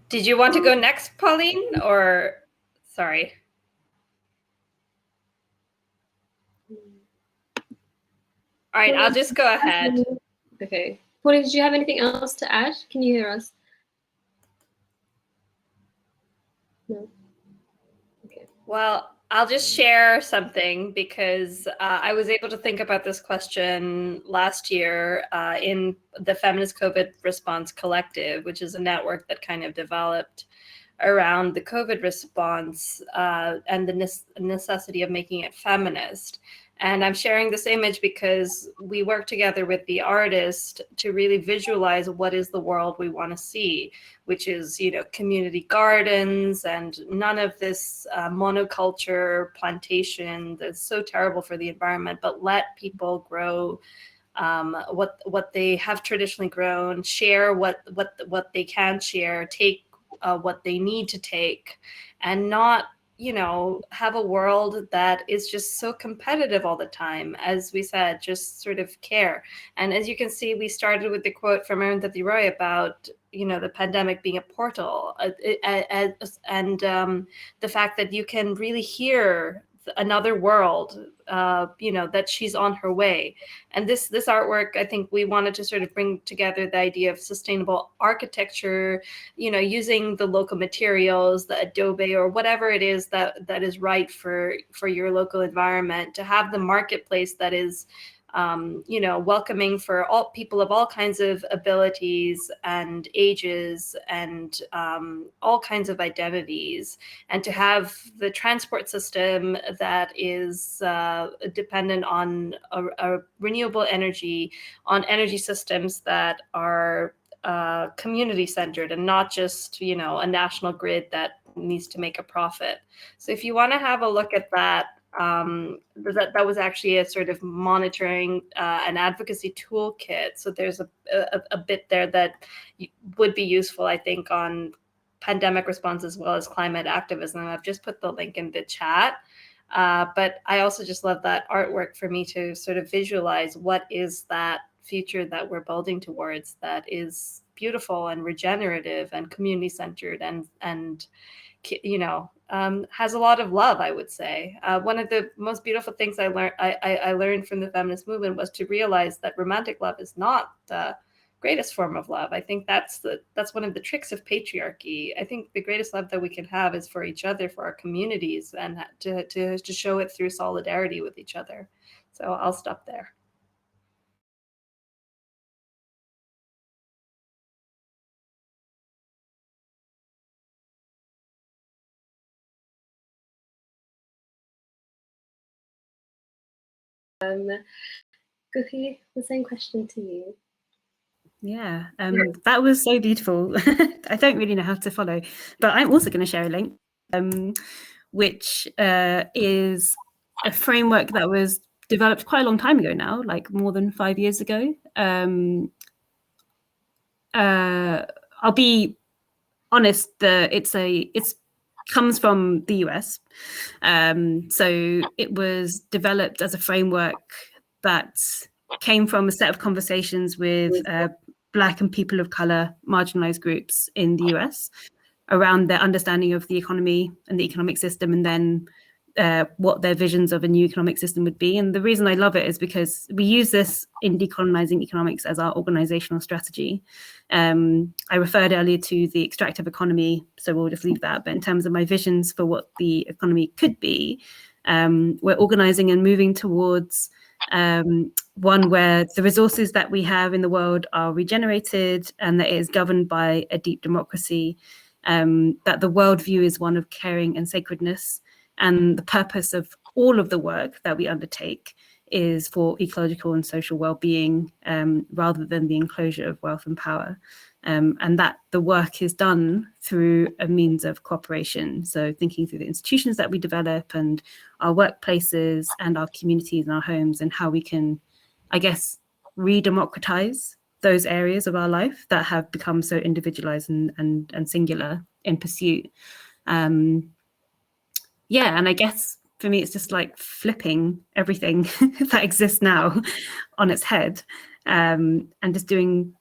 Did you want to go next, Pauline, or sorry? All right, I'll just go ahead. Okay. Pauline, did you have anything else to add? Can you hear us? No. Okay. Well, I'll just share something because I was able to think about this question last year in the Feminist COVID Response Collective, which is a network that kind of developed around the COVID response and the necessity of making it feminist. And I'm sharing this image because we work together with the artist to really visualize what is the world we want to see, which is, you know, community gardens and none of this monoculture plantation that's so terrible for the environment, but let people grow what they have traditionally grown, share what they can share, take what they need to take, and not, you know, have a world that is just so competitive all the time. As we said, just sort of care. And as you can see, we started with the quote from Arundhati Roy about, you know, the pandemic being a portal, and the fact that you can really hear another world, you know, that she's on her way. And this artwork, I think we wanted to sort of bring together the idea of sustainable architecture, you know, using the local materials, the adobe or whatever it is that is right for your local environment, to have the marketplace that is you know, welcoming for all people of all kinds of abilities and ages and all kinds of identities, and to have the transport system that is dependent on a renewable energy, on energy systems that are community centered and not just, you know, a national grid that needs to make a profit. So if you want to have a look at that, that was actually a sort of monitoring and advocacy toolkit. So there's a bit there that would be useful, I think, on pandemic response as well as climate activism. I've just put the link in the chat. But I also just love that artwork for me to sort of visualize what is that future that we're building towards that is beautiful and regenerative and community centered and you know, has a lot of love, I would say. One of the most beautiful things I learned from the feminist movement was to realize that romantic love is not the greatest form of love. I think that's one of the tricks of patriarchy. I think the greatest love that we can have is for each other, for our communities, and to show it through solidarity with each other. So I'll stop there. Guppi, the same question to you. Yeah, that was so beautiful. I don't really know how to follow, but I'm also going to share a link, which is a framework that was developed quite a long time ago now, like more than 5 years ago. I'll be honest, it's comes from the US. So it was developed as a framework that came from a set of conversations with Black and people of color marginalized groups in the US around their understanding of the economy and the economic system, and then what their visions of a new economic system would be. And the reason I love it is because we use this in Decolonising Economics as our organizational strategy. I referred earlier to the extractive economy, so we'll just leave that. But in terms of my visions for what the economy could be, we're organizing and moving towards one where the resources that we have in the world are regenerated and that it is governed by a deep democracy, that the worldview is one of caring and sacredness, and the purpose of all of the work that we undertake is for ecological and social well-being, rather than the enclosure of wealth and power. And that the work is done through a means of cooperation. So thinking through the institutions that we develop and our workplaces and our communities and our homes, and how we can, I guess, re-democratize those areas of our life that have become so individualized and singular in pursuit. Yeah, and I guess for me, it's just like flipping everything that exists now on its head, and just doing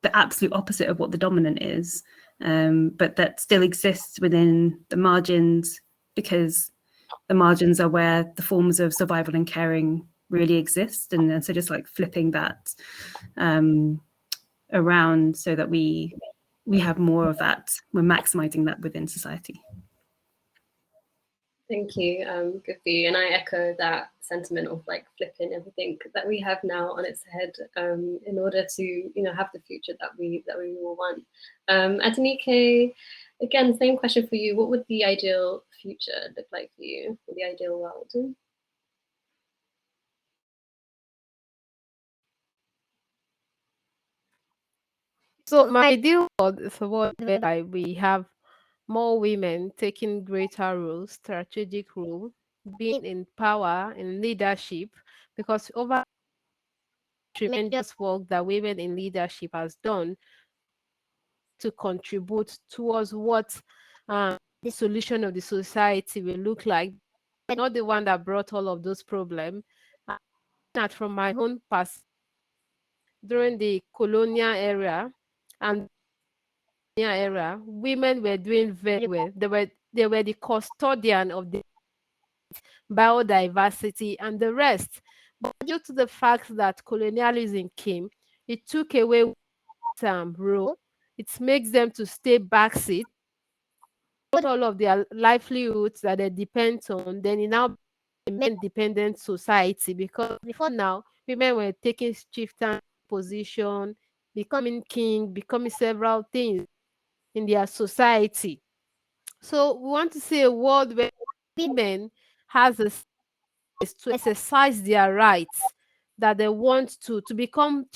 the absolute opposite of what the dominant is, but that still exists within the margins, because the margins are where the forms of survival and caring really exist. And so just like flipping that around so that we have more of that, we're maximizing that within society. Thank you, Guppi, and I echo that sentiment of like flipping everything that we have now on its head, in order to, have the future that we all want. Adenike, again, same question for you. What would the ideal future look like for you, or the ideal world? So my ideal world is a world where we have more women taking greater roles, strategic role, being in power, in leadership, because over tremendous work that women in leadership has done to contribute towards what the solution of the society will look like. I'm not the one that brought all of those problems. Not from my own past during the colonial era and women were doing very well. They were the custodian of the biodiversity and the rest. But due to the fact that colonialism came, it took away role. It makes them to stay backseat. All of their livelihoods that they depend on, then it now a men-dependent society, because before now, women were taking chieftain position, becoming king, becoming several things in their society. So we want to see a world where women has a space to exercise their rights that they want to become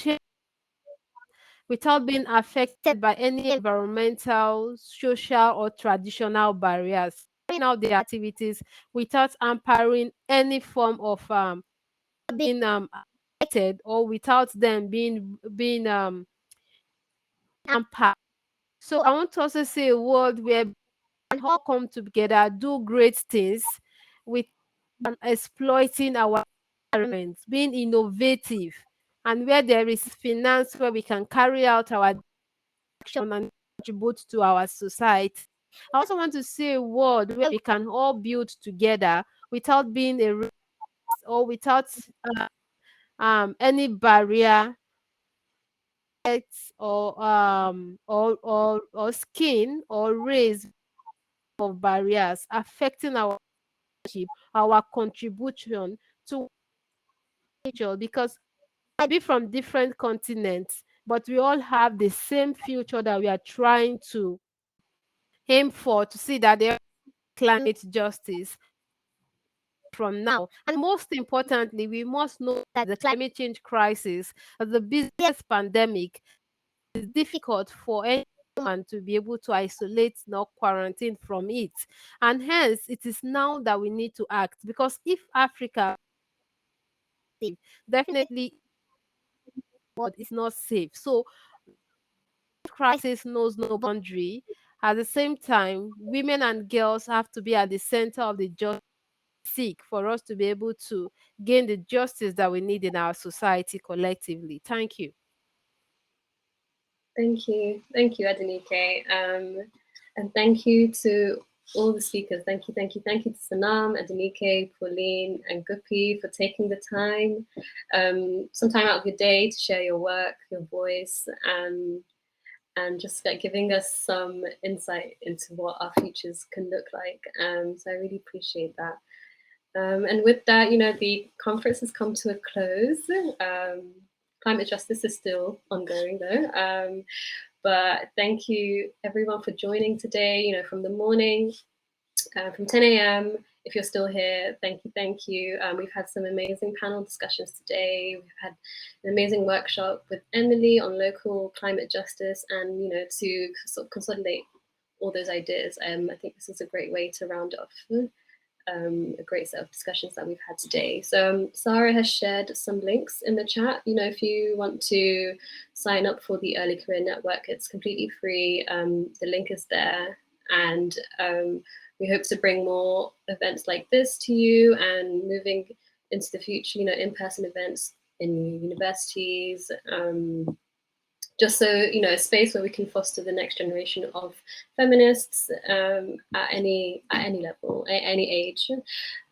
without being affected by any environmental, social, or traditional barriers. Carrying out their activities without hampering any form of being affected, or without them being hampered. So I want to also see a world where we can all come together, do great things with exploiting our environment, being innovative, and where there is finance where we can carry out our action and contribute to our society. I also want to see a world where we can all build together without being a race, or without any barrier or skin or race of barriers affecting our contribution to nature, because we might be from different continents, but we all have the same future that we are trying to aim for, to see that there is climate justice from now. And most importantly, we must know that the climate change crisis, the biggest pandemic, is difficult for anyone to be able to isolate nor quarantine from it. And hence, it is now that we need to act, because if Africa is safe, definitely the world is not safe. So crisis knows no boundary. At the same time, women and girls have to be at the center of the justice seek for us to be able to gain the justice that we need in our society collectively. Thank you. Thank you, Adenike, and thank you to all the speakers. Thank you to Sanam, Adenike, Pauline, and Guppi for taking the time, some time out of your day to share your work, your voice, and just like giving us some insight into what our futures can look like. So I really appreciate that. And with that, the conference has come to a close. Climate justice is still ongoing though. But thank you everyone for joining today, from the morning, from 10 a.m. If you're still here, thank you. We've had some amazing panel discussions today. We've had an amazing workshop with Emily on local climate justice, and to sort of consolidate all those ideas. I think this is a great way to round off a great set of discussions that we've had today. So Sarah has shared some links in the chat. If you want to sign up for the Early Career Network, it's completely free. The link is there, and we hope to bring more events like this to you, and moving into the future, in-person events in universities, just so, a space where we can foster the next generation of feminists at any level, at any age.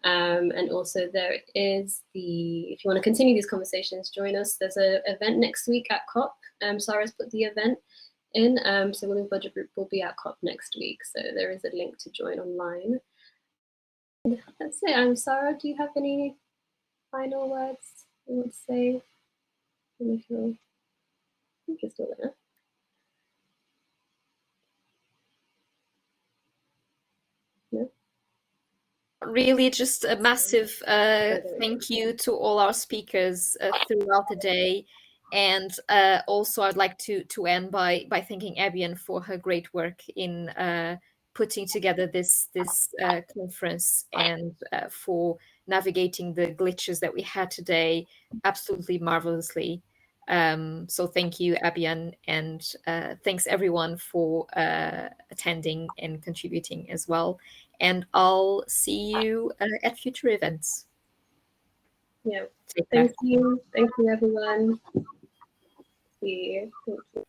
And also there is if you want to continue these conversations, join us. There's an event next week at COP. Sarah's put the event in. So Women's Budget Group will be at COP next week. So there is a link to join online. That's it. Sarah, do you have any final words you want to say? I think you're still there. No? Really, just a massive thank you to all our speakers throughout the day. And also, I'd like to end by thanking Abian for her great work in putting together this conference, and for navigating the glitches that we had today absolutely marvelously. So thank you, Abian, and thanks everyone for attending and contributing as well. And I'll see you at future events. Yeah. Thank you. Thank you, everyone. See you. Thank you.